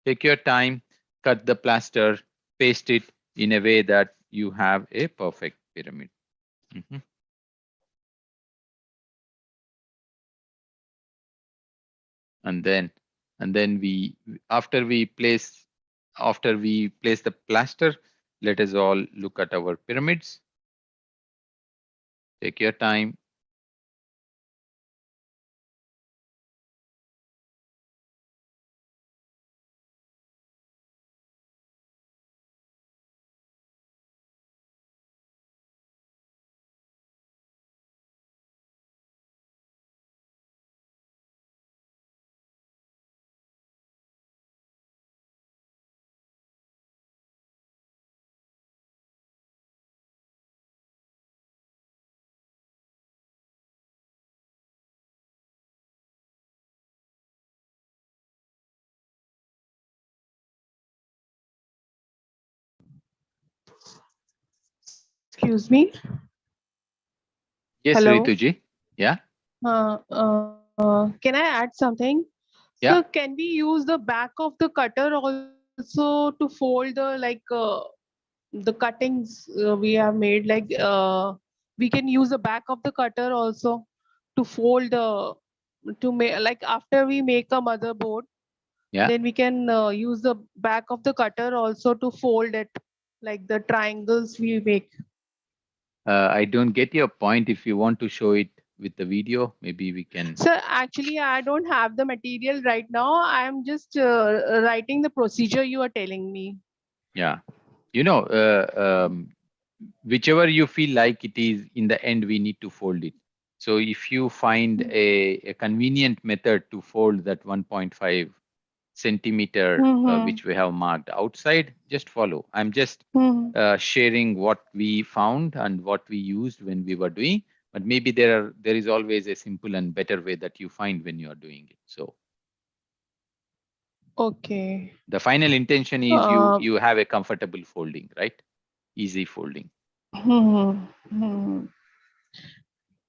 Take your time, cut the plaster, paste it in a way that you have a perfect pyramid. Mhm. And then we after we place the plaster, let us all look at our pyramids. Take your time. Excuse me. Yes, Hello. Rituji. Yeah. Can I add something? Yeah. So can we use the back of the cutter also to fold the cuttings we have made? We can use the back of the cutter also to fold the to make like after we make a motherboard, Yeah. then we can use the back of the cutter also to fold it like the triangles we make. I don't get your point. If you want to show it with the video, maybe we can. So actually, I don't have the material right now. I am just writing the procedure you are telling me. Yeah. You know, whichever you feel like it is, in the end, we need to fold it. So if you find a convenient method to fold that 1.5 centimeter, Mm-hmm. which we have marked outside, just follow. I'm just Mm-hmm. sharing what we found and what we used when we were doing. But maybe there is always a simple and better way that you find when you are doing it. So Okay. the final intention is you have a comfortable folding, right? Easy folding. Hmm.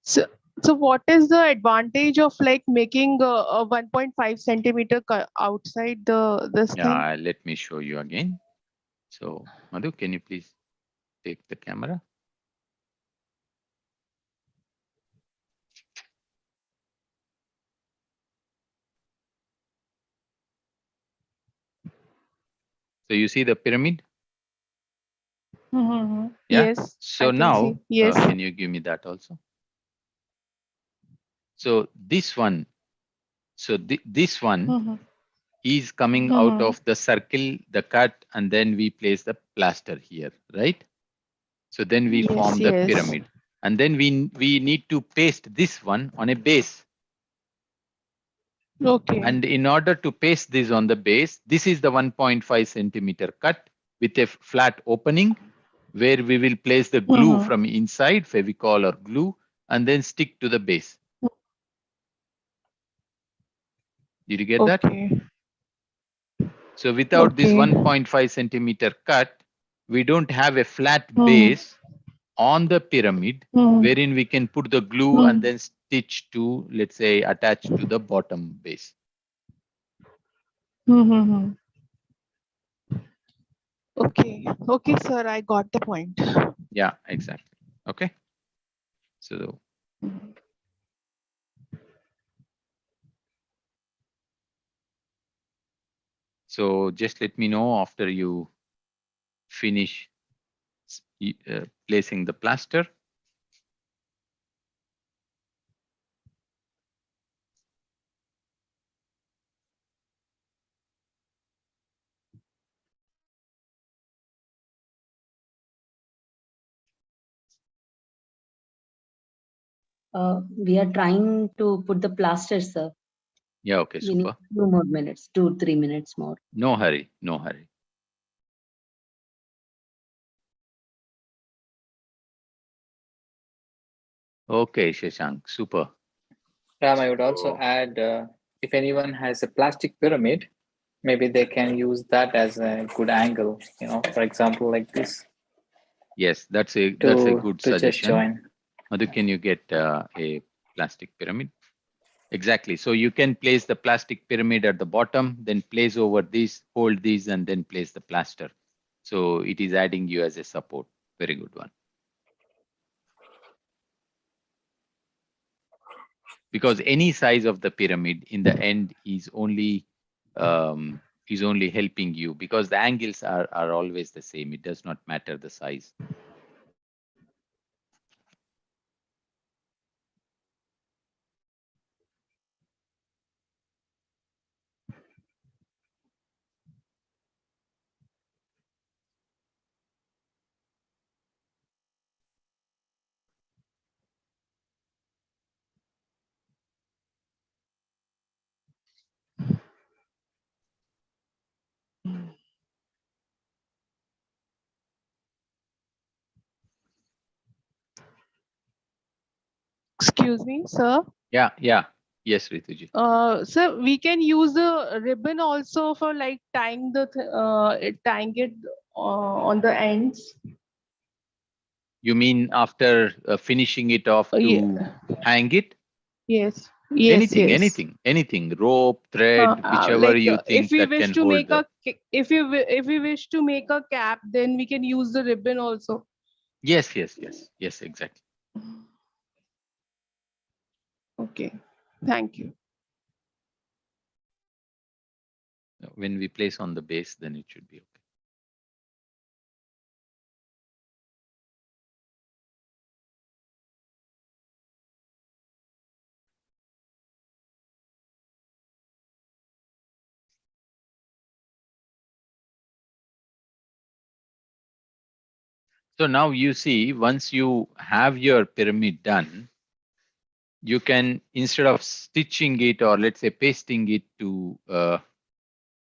So, so what is the advantage of like making a 1.5 centimeter outside the this thing? Yeah, let me show you again. So Madhu, can you please take the camera? So you see the pyramid? Mm-hmm. Yeah. Yes, So I can see. now, Yes. can you give me that also? So this one, this one Mm-hmm. is coming out Mm-hmm. of the circle, the cut, and then we place the plaster here, right? So then we Yes, form the yes. pyramid. And then we need to paste this one on a base. Okay. And in order to paste this on the base, this is the 1.5 centimeter cut with a flat opening where we will place the glue Mm-hmm. from inside, Fevicol or glue, and then stick to the base. Did you get that? Okay. So without this Okay. 1.5 centimeter cut, we don't have a flat Mm-hmm. base on the pyramid Mm-hmm. wherein we can put the glue and then stitch to, let's say, attach to the bottom base. Mm-hmm. Okay. Okay, sir, I got the point. Yeah, exactly. Okay. So just let me know after you finish placing the plaster. We are trying to put the plaster, sir. Yeah, okay, We need super. 2 more minutes, 2-3 minutes more. No hurry, no hurry. Okay, Shashank, super. Ram, I would also So, add if anyone has a plastic pyramid, maybe they can use that as a good angle, for example, like this yes, that's a to good just suggestion. join. Madhu, can you get a plastic pyramid? Exactly. So you can place the plastic pyramid at the bottom, then place over this, hold this, and then place the plaster. So it is adding you as a support. Very good one. Because any size of the pyramid in the end is only helping you, because the angles are always the same. It does not matter the size. Excuse me, sir. Yeah. Yes, Rituji. Sir, we can use the ribbon also for like tying tying it on the ends. You mean after finishing it off to Yeah. hang it? Yes. Yes. Yes. Anything, rope, thread, whichever Like you if think we that wish can to hold make the. if we wish to make a cap, then we can use the ribbon also. Yes, exactly. Okay. Thank you. When we place on the base, then it should be okay. So now you see, once you have your pyramid done, you can, instead of stitching it or let's say pasting it to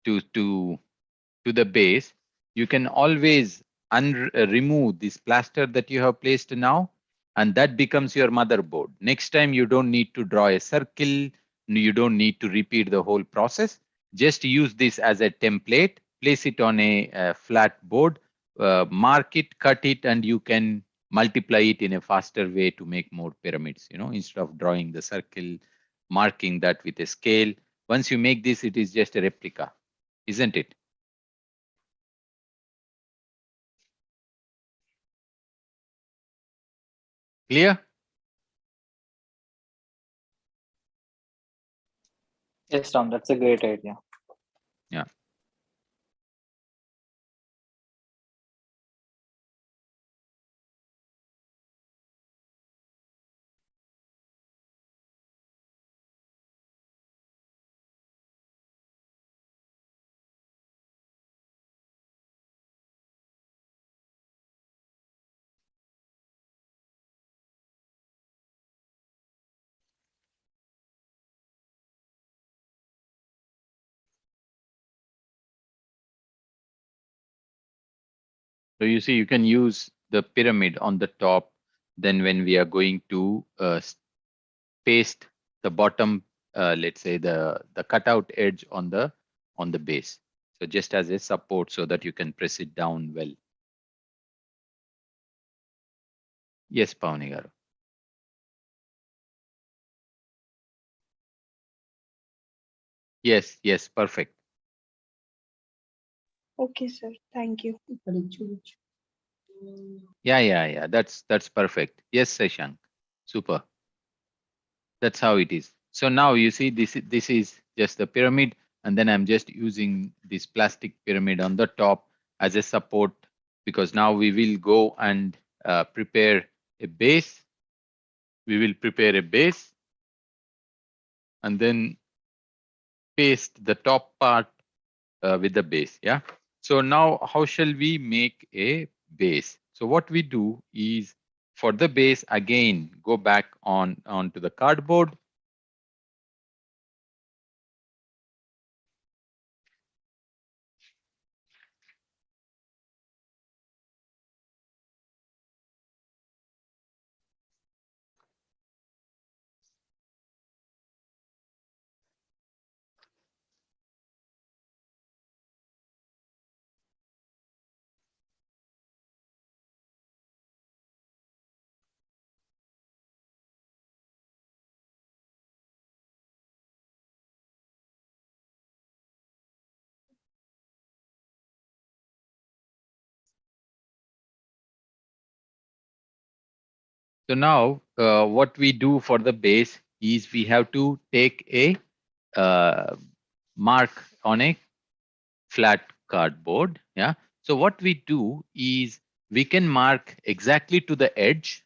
to the base, you can always remove this plaster that you have placed now, and that becomes your motherboard. Next time you don't need to draw a circle, you don't need to repeat the whole process. Just use this as a template, place it on a flat board, mark it, cut it, and you can multiply it in a faster way to make more pyramids, instead of drawing the circle, marking that with a scale. Once you make this, it is just a replica, isn't it? Clear? Yes, Tom, that's a great idea. Yeah. So you see, you can use the pyramid on the top. Then when we are going to paste the bottom, let's say the cutout edge on the base. So just as a support so that you can press it down well. Yes, Pavani garu. Yes, perfect. Okay, sir. Thank you. Yeah. That's perfect. Yes, Seshank. Super. That's how it is. So now you see this is just the pyramid, and then I'm just using this plastic pyramid on the top as a support, because now we will go and prepare a base. We will prepare a base and then paste the top part with the base. Yeah. So now how shall we make a base? So what we do is, for the base, again go back onto the cardboard. So now what we do for the base is we have to take a mark on a flat cardboard. Yeah. So what we do is we can mark exactly to the edge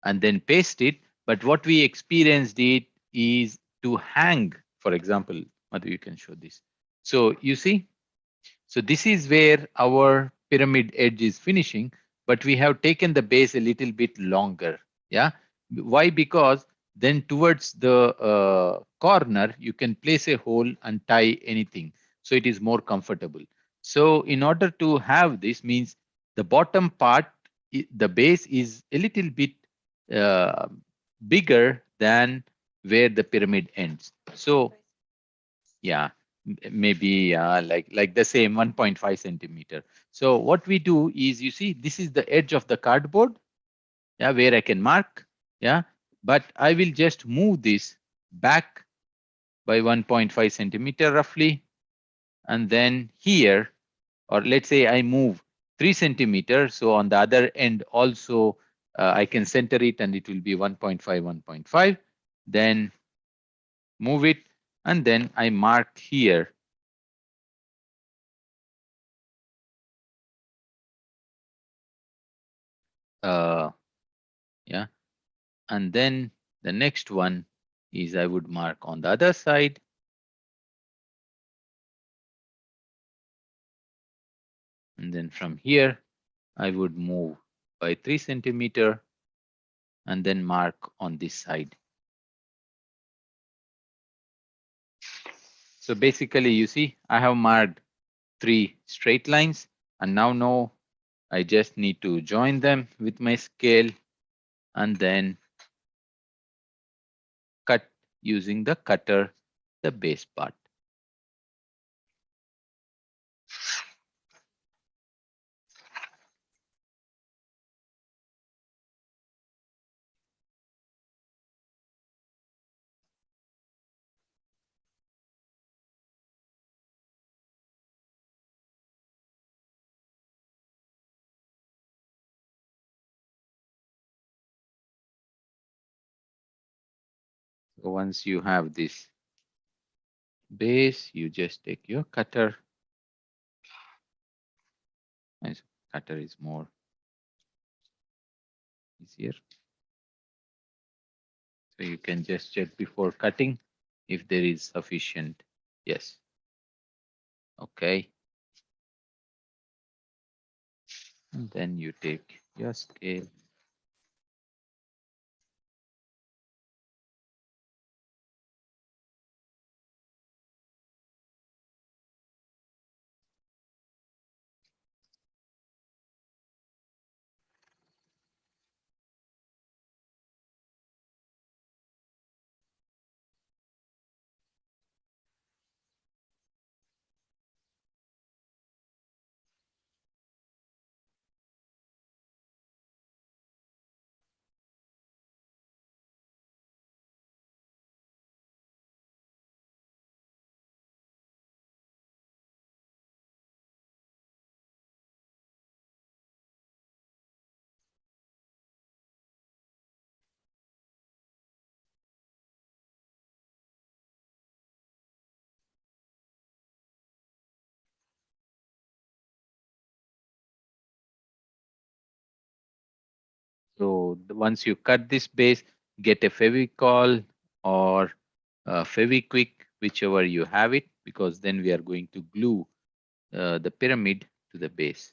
and then paste it. But what we experienced it is to hang, for example, Madhu, you can show this. So you see, so this is where our pyramid edge is finishing, but we have taken the base a little bit longer. Yeah. Why? Because then towards the corner, you can place a hole and tie anything. So it is more comfortable. So in order to have this means the bottom part, the base is a little bit uh, bigger than where the pyramid ends. So yeah, maybe like the same 1.5 centimeter. So what we do is, you see, this is the edge of the cardboard, yeah, where I can mark, yeah, but I will just move this back by 1.5 centimeter roughly, and then here, or let's say I move 3 centimeters, so on the other end also I can center it and it will be 1.5, 1.5, then move it, and then I mark here yeah, and then the next one is I would mark on the other side, and then from here I would move by 3 centimeter and then mark on this side. So basically, you see, I have marked 3 straight lines, and now no, I just need to join them with my scale and then cut using the cutter the base part. So once you have this base, you just take your cutter. Nice. Cutter is more easier. So you can just check before cutting if there is sufficient. Yes. Okay. And then you take your scale. So once you cut this base, get a Fevicol or Feviquick, whichever you have it, because then we are going to glue the pyramid to the base.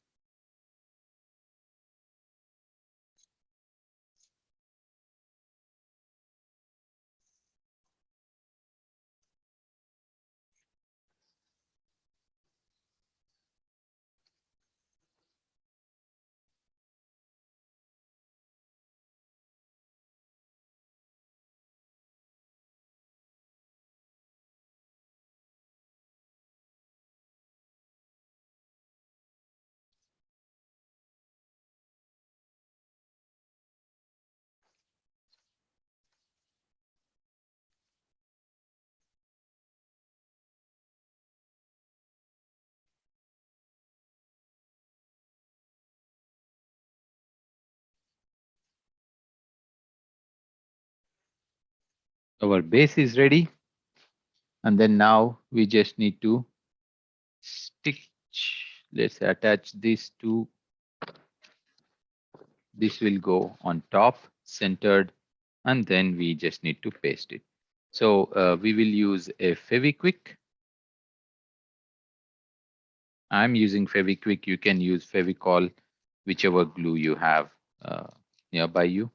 Our base is ready. And then now we just need to stitch. Let's attach this to, this will go on top, centered, and then we just need to paste it. So we will use a Fevikwik. I'm using Fevikwik. You can use Fevicol, whichever glue you have nearby you.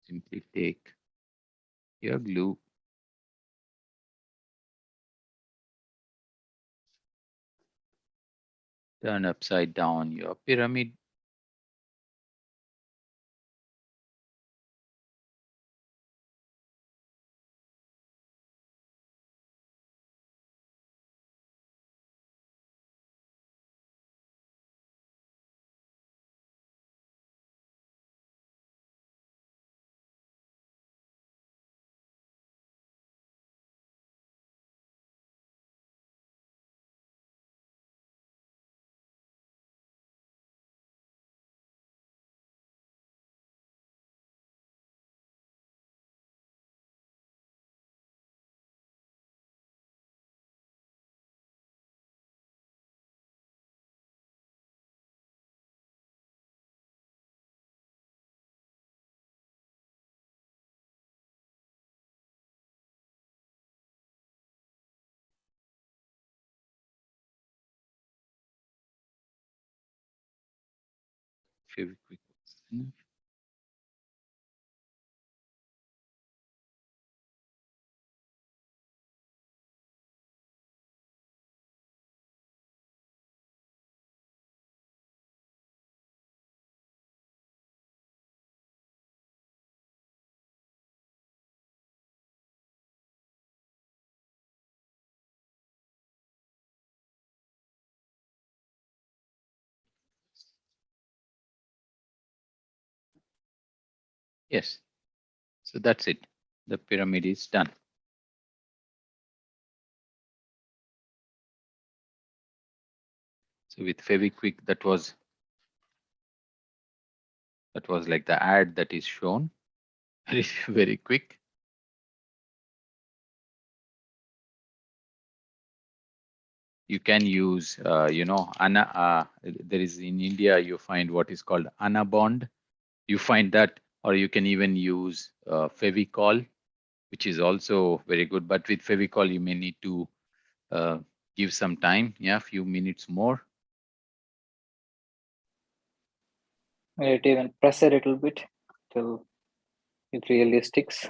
Simply take your glue, turn upside down your pyramid, Fevikwik. Yes, so that's it. The pyramid is done. So with Fevikwik, that was like the ad that is shown. Very, very quick. You can use, there is in India, you find what is called Anna bond. You find that, or you can even use Fevicol, which is also very good. But with Fevicol, you may need to give some time, a few minutes more. It even press a little bit till it really sticks.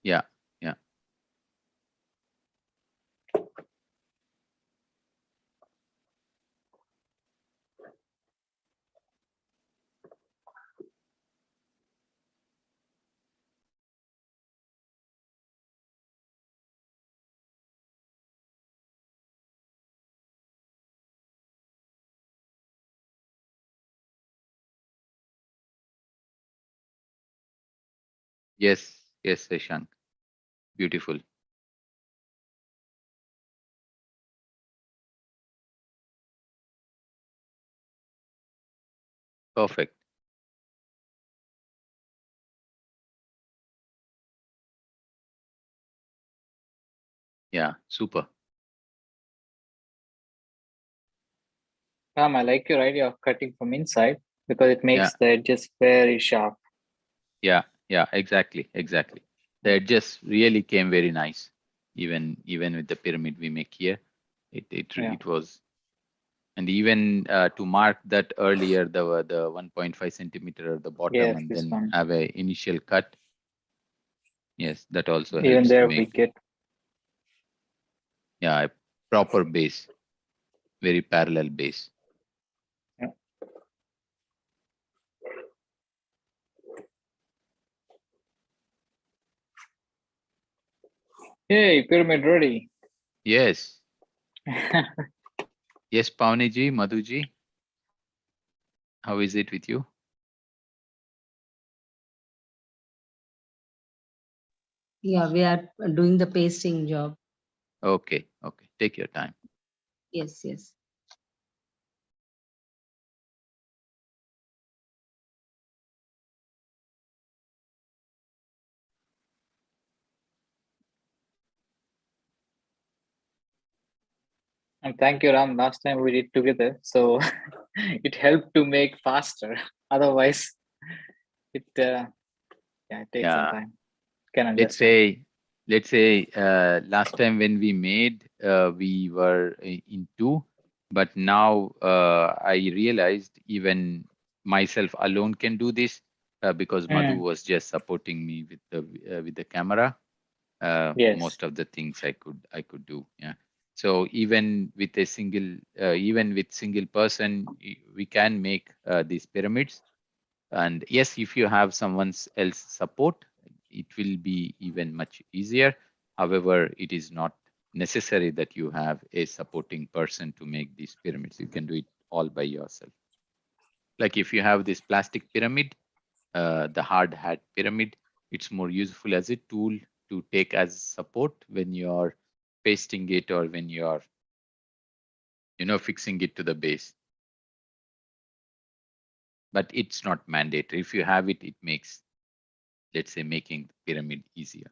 Yeah. Yes, Seshank. Beautiful. Perfect. Yeah, super. I like your idea of cutting from inside because it makes Yeah. the edges very sharp. Yeah, exactly. The edges really came very nice. Even with the pyramid we make here, Yeah. it was. And even to mark that earlier, the 1.5 centimeter at the bottom, Yes, and this then one. have a initial cut. Yes, that also Even helps to there we make, get. yeah, a proper base, very parallel base. Yeah. Hey, pyramid ready. Yes, yes, Pavniji, Madhuji, how is it with you? Yeah, we are doing the pasting job. Okay, take your time. Yes, yes. And thank you, Ram. Last time we did together, so it helped to make faster. Otherwise, it takes some Yeah, time. Can let's understand. say last time when we made, we were in two, but now I realized even myself alone can do this, because Madhu Mm, was just supporting me with the camera. yes. Most of the things I could do. Yeah. So even with a single person, we can make these pyramids. And yes, if you have someone else support, it will be even much easier. However, it is not necessary that you have a supporting person to make these pyramids. You can do it all by yourself. Like if you have this plastic pyramid, the hard hat pyramid, it's more useful as a tool to take as support when you're pasting it, or when you're fixing it to the base. But it's not mandatory. If you have it, it makes, let's say, making the pyramid easier.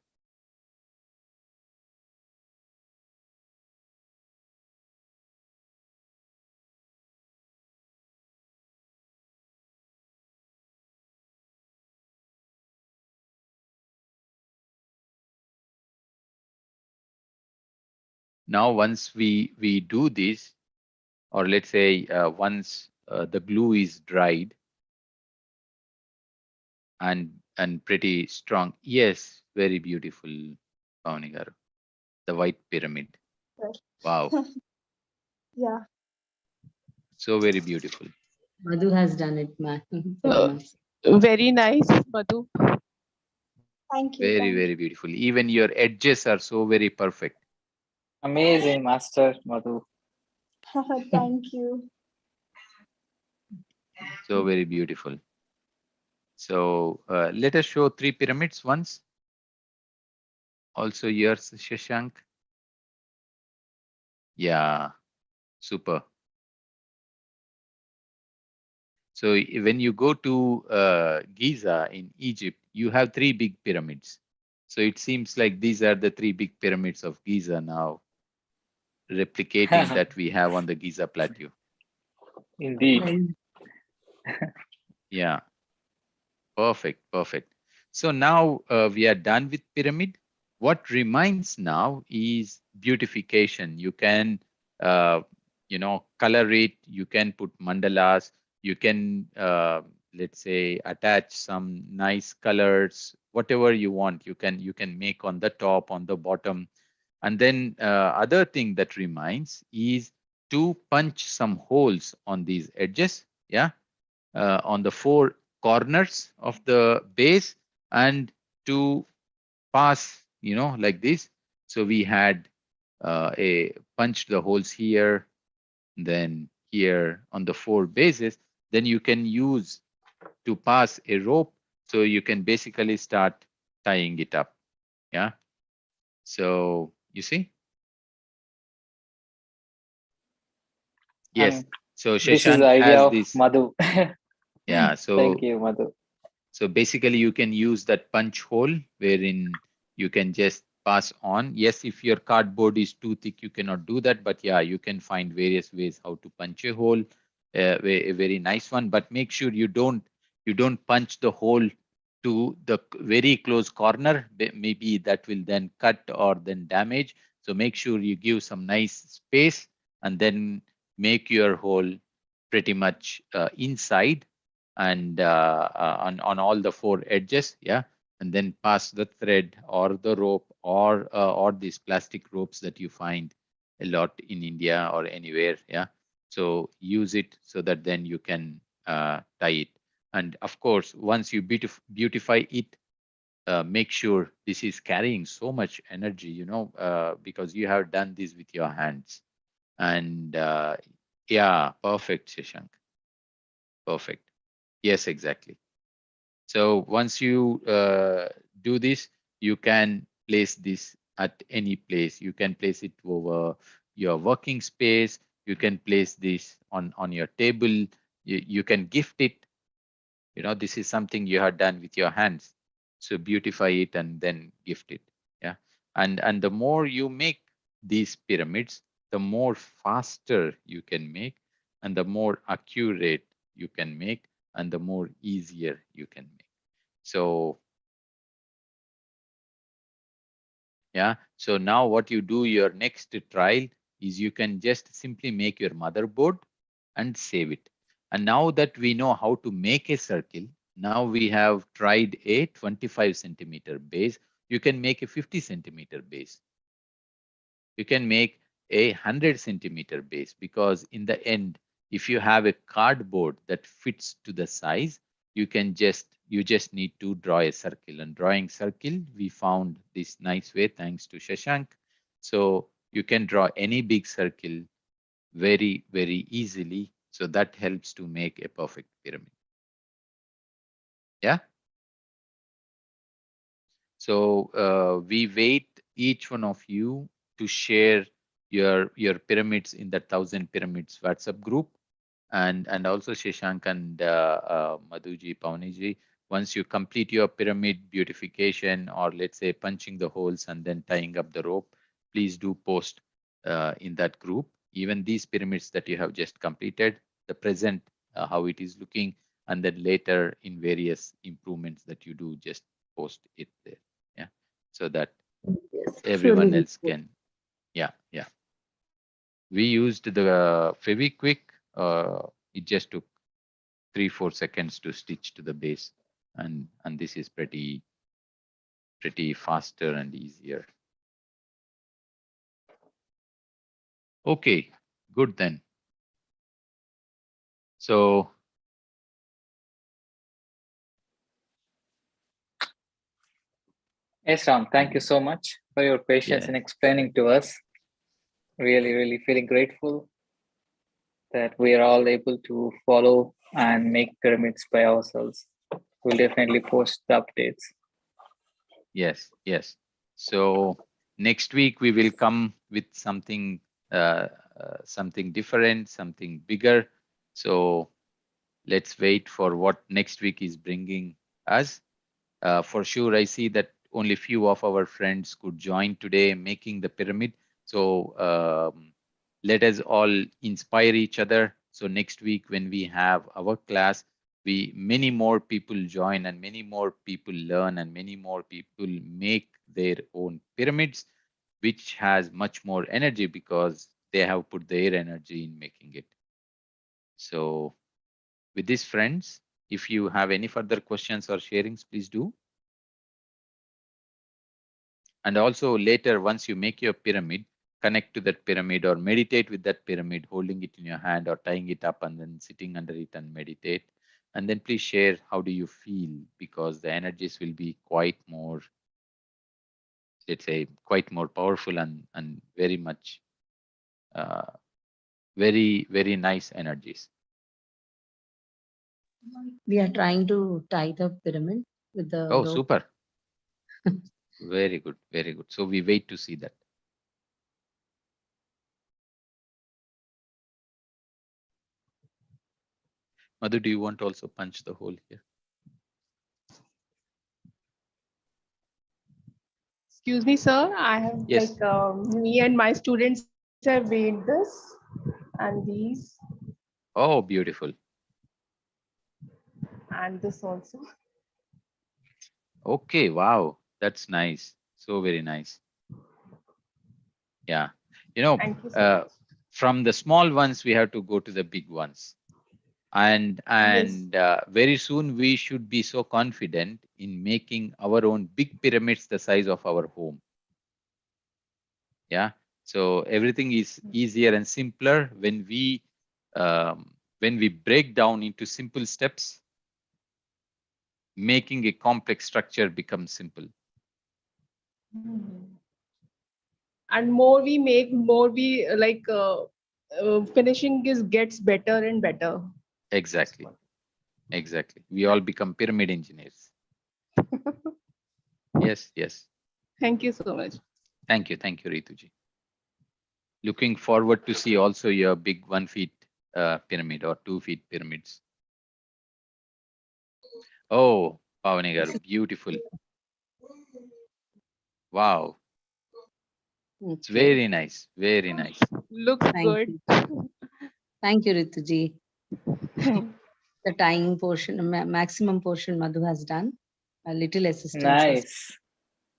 Now once we do this, or let's say once the glue is dried and pretty strong. Yes, very beautiful, Pavnigaru. The white pyramid. Wow, Yeah. so very beautiful. Madhu has done it, man. Very Uh, nice. Very nice, Madhu. Thank you. Very, Thank very beautiful. Even your edges are so very perfect. Amazing, Master Madhu. you. Thank you. So very beautiful. So let us show 3 pyramids once. Also yours, Shashank. Yeah, super. So when you go to Giza in Egypt, you have 3 big pyramids. So it seems like these are the 3 big pyramids of Giza now, replicating that we have on the Giza plateau. Indeed. And Yeah, perfect. So now we are done with pyramid. What remains now is beautification. You can, color it. You can put mandalas. You can, let's say, attach some nice colors, whatever you want. You can make on the top, on the bottom, and then other thing that remains is to punch some holes on these edges. Yeah, on the 4 corners of the base, and to pass, like this. So we had a punched the holes here, then here on the 4 bases. Then you can use to pass a rope, so you can basically start tying it up. Yeah. So you see. Yes. And So this is the Shashank idea has of this. Madhu. Yeah. Thank So you, Madhu. So basically you can use that punch hole wherein you can just pass on. Yes, if your cardboard is too thick, you cannot do that. But yeah, you can find various ways how to punch a hole, a very nice one. But make sure you don't punch the hole to the very close corner. Maybe that will then cut or then damage. So make sure you give some nice space and then make your hole pretty much inside and on all the four edges. Yeah. And then pass the thread or the rope or these plastic ropes that you find a lot in India or anywhere. Yeah. So use it so that then you can tie it. And of course, once you beautify it, make sure this is carrying so much energy, because you have done this with your hands. And yeah, perfect, Shashank. Perfect. Yes, exactly. So once you do this, you can place this at any place. You can place it over your working space. You can place this on your table. You can gift it. This is something you have done with your hands. So beautify it and then gift it. Yeah. And the more you make these pyramids, the more faster you can make, and the more accurate you can make, and the more easier you can make. So yeah. So now what you do, your next trial is you can just simply make your motherboard and save it. And now that we know how to make a circle, now we have tried a 25 centimeter base. You can make a 50 centimeter base. You can make a 100 centimeter base, because in the end, if you have a cardboard that fits to the size, you just need to draw a circle. And drawing circle, we found this nice way thanks to Shashank. So you can draw any big circle very, very easily. So that helps to make a perfect pyramid. Yeah. So we wait each one of you to share your pyramids in the 1,000 Pyramids WhatsApp group. And also Shashank and Madhuji, Pawniji, once you complete your pyramid beautification, or let's say punching the holes and then tying up the rope, please do post in that group. Even these pyramids that you have just completed, the present, how it is looking, and then later in various improvements that you do, just post it there. Yeah, so that Yes, everyone surely. else can. Yeah. We used the Feviquick. It just took 3-4 seconds to stitch to the base, and this is pretty faster and easier. Okay, good then. So Yes, Ram, thank you so much for your patience yeah, in explaining to us. Really, really feeling grateful that we are all able to follow and make pyramids by ourselves. We'll definitely post the updates. yes. So next week we will come with something something different, something bigger. So let's wait for what next week is bringing us. For sure, I see that only few of our friends could join today making the pyramid. So let us all inspire each other. So next week when we have our class, many more people join, and many more people learn, and many more people make their own pyramids, which has much more energy because they have put their energy in making it. So with this, friends, if you have any further questions or sharings, please do. And also later, once you make your pyramid, connect to that pyramid or meditate with that pyramid, holding it in your hand or tying it up and then sitting under it and meditate. And then please share how do you feel, because the energies will be quite more, let's say, quite more powerful and very much, very, very nice energies. We are trying to tie the pyramid with the Oh, rope. super. Very good, very good. So we wait to see that. Madhu, do you want to also punch the hole here? Excuse me, sir. I have Yes. me and my students have made this and these Oh, beautiful. and this also. Okay, wow, that's nice. So very nice. Yeah, you know, Thank you so much. from the small ones we have to go to the big ones, and Yes. very soon we should be so confident in making our own big pyramids the size of our home. Yeah, so everything is easier and simpler when we break down into simple steps. Making a complex structure becomes simple. And more we make, more we finishing is gets better and better. Exactly, exactly. We all become pyramid engineers. Yes, yes. Thank you so much. Thank you, Rituji. Looking forward to see also your big 1 feet pyramid or 2 feet pyramids. Oh, Pavani garu, beautiful. Wow, it's Okay. very nice, very nice. Looks Thank good. you. Thank you, Rituji. The tying portion, maximum portion Madhu has done. A little assistance was, Nice.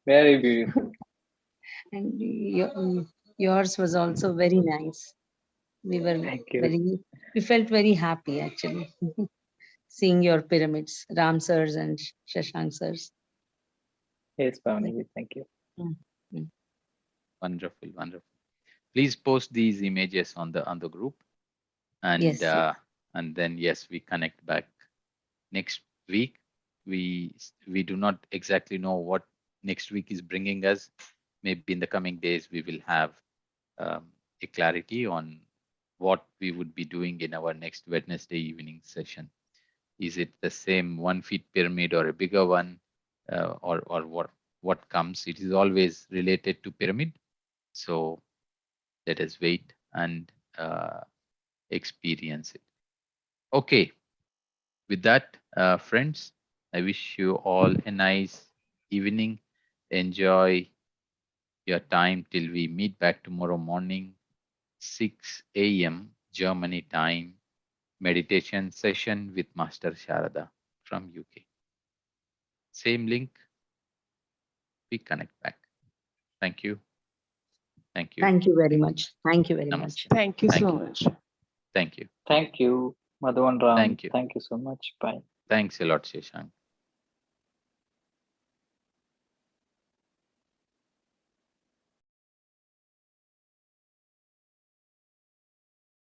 Very beautiful. and yours was also very nice. We were Thank you. we felt very happy actually seeing your pyramids, Ram sirs and Shashank sirs. Yes, Pavani, thank you. Mm. Wonderful, wonderful. Please post these images on the group, and Yes, yes. and then yes, we connect back next week. We do not exactly know what next week is bringing us. Maybe in the coming days we will have a clarity on what we would be doing in our next Wednesday evening session. Is it the same 1 feet pyramid or a bigger one, or what comes? It is always related to pyramid. So let us wait and experience it. Okay, with that, friends, I wish you all a nice evening. Enjoy your time till we meet back tomorrow morning, 6 a.m. Germany time, meditation session with Master Sharada from UK. Same link, we connect back. Thank you. Thank you. Thank you very much. Thank you very Namaste. much. Thank you Thank so you. much. Thank you. Thank you, Madhu and Ram. Thank you. Thank you so much. Bye. Thanks a lot, Shashank.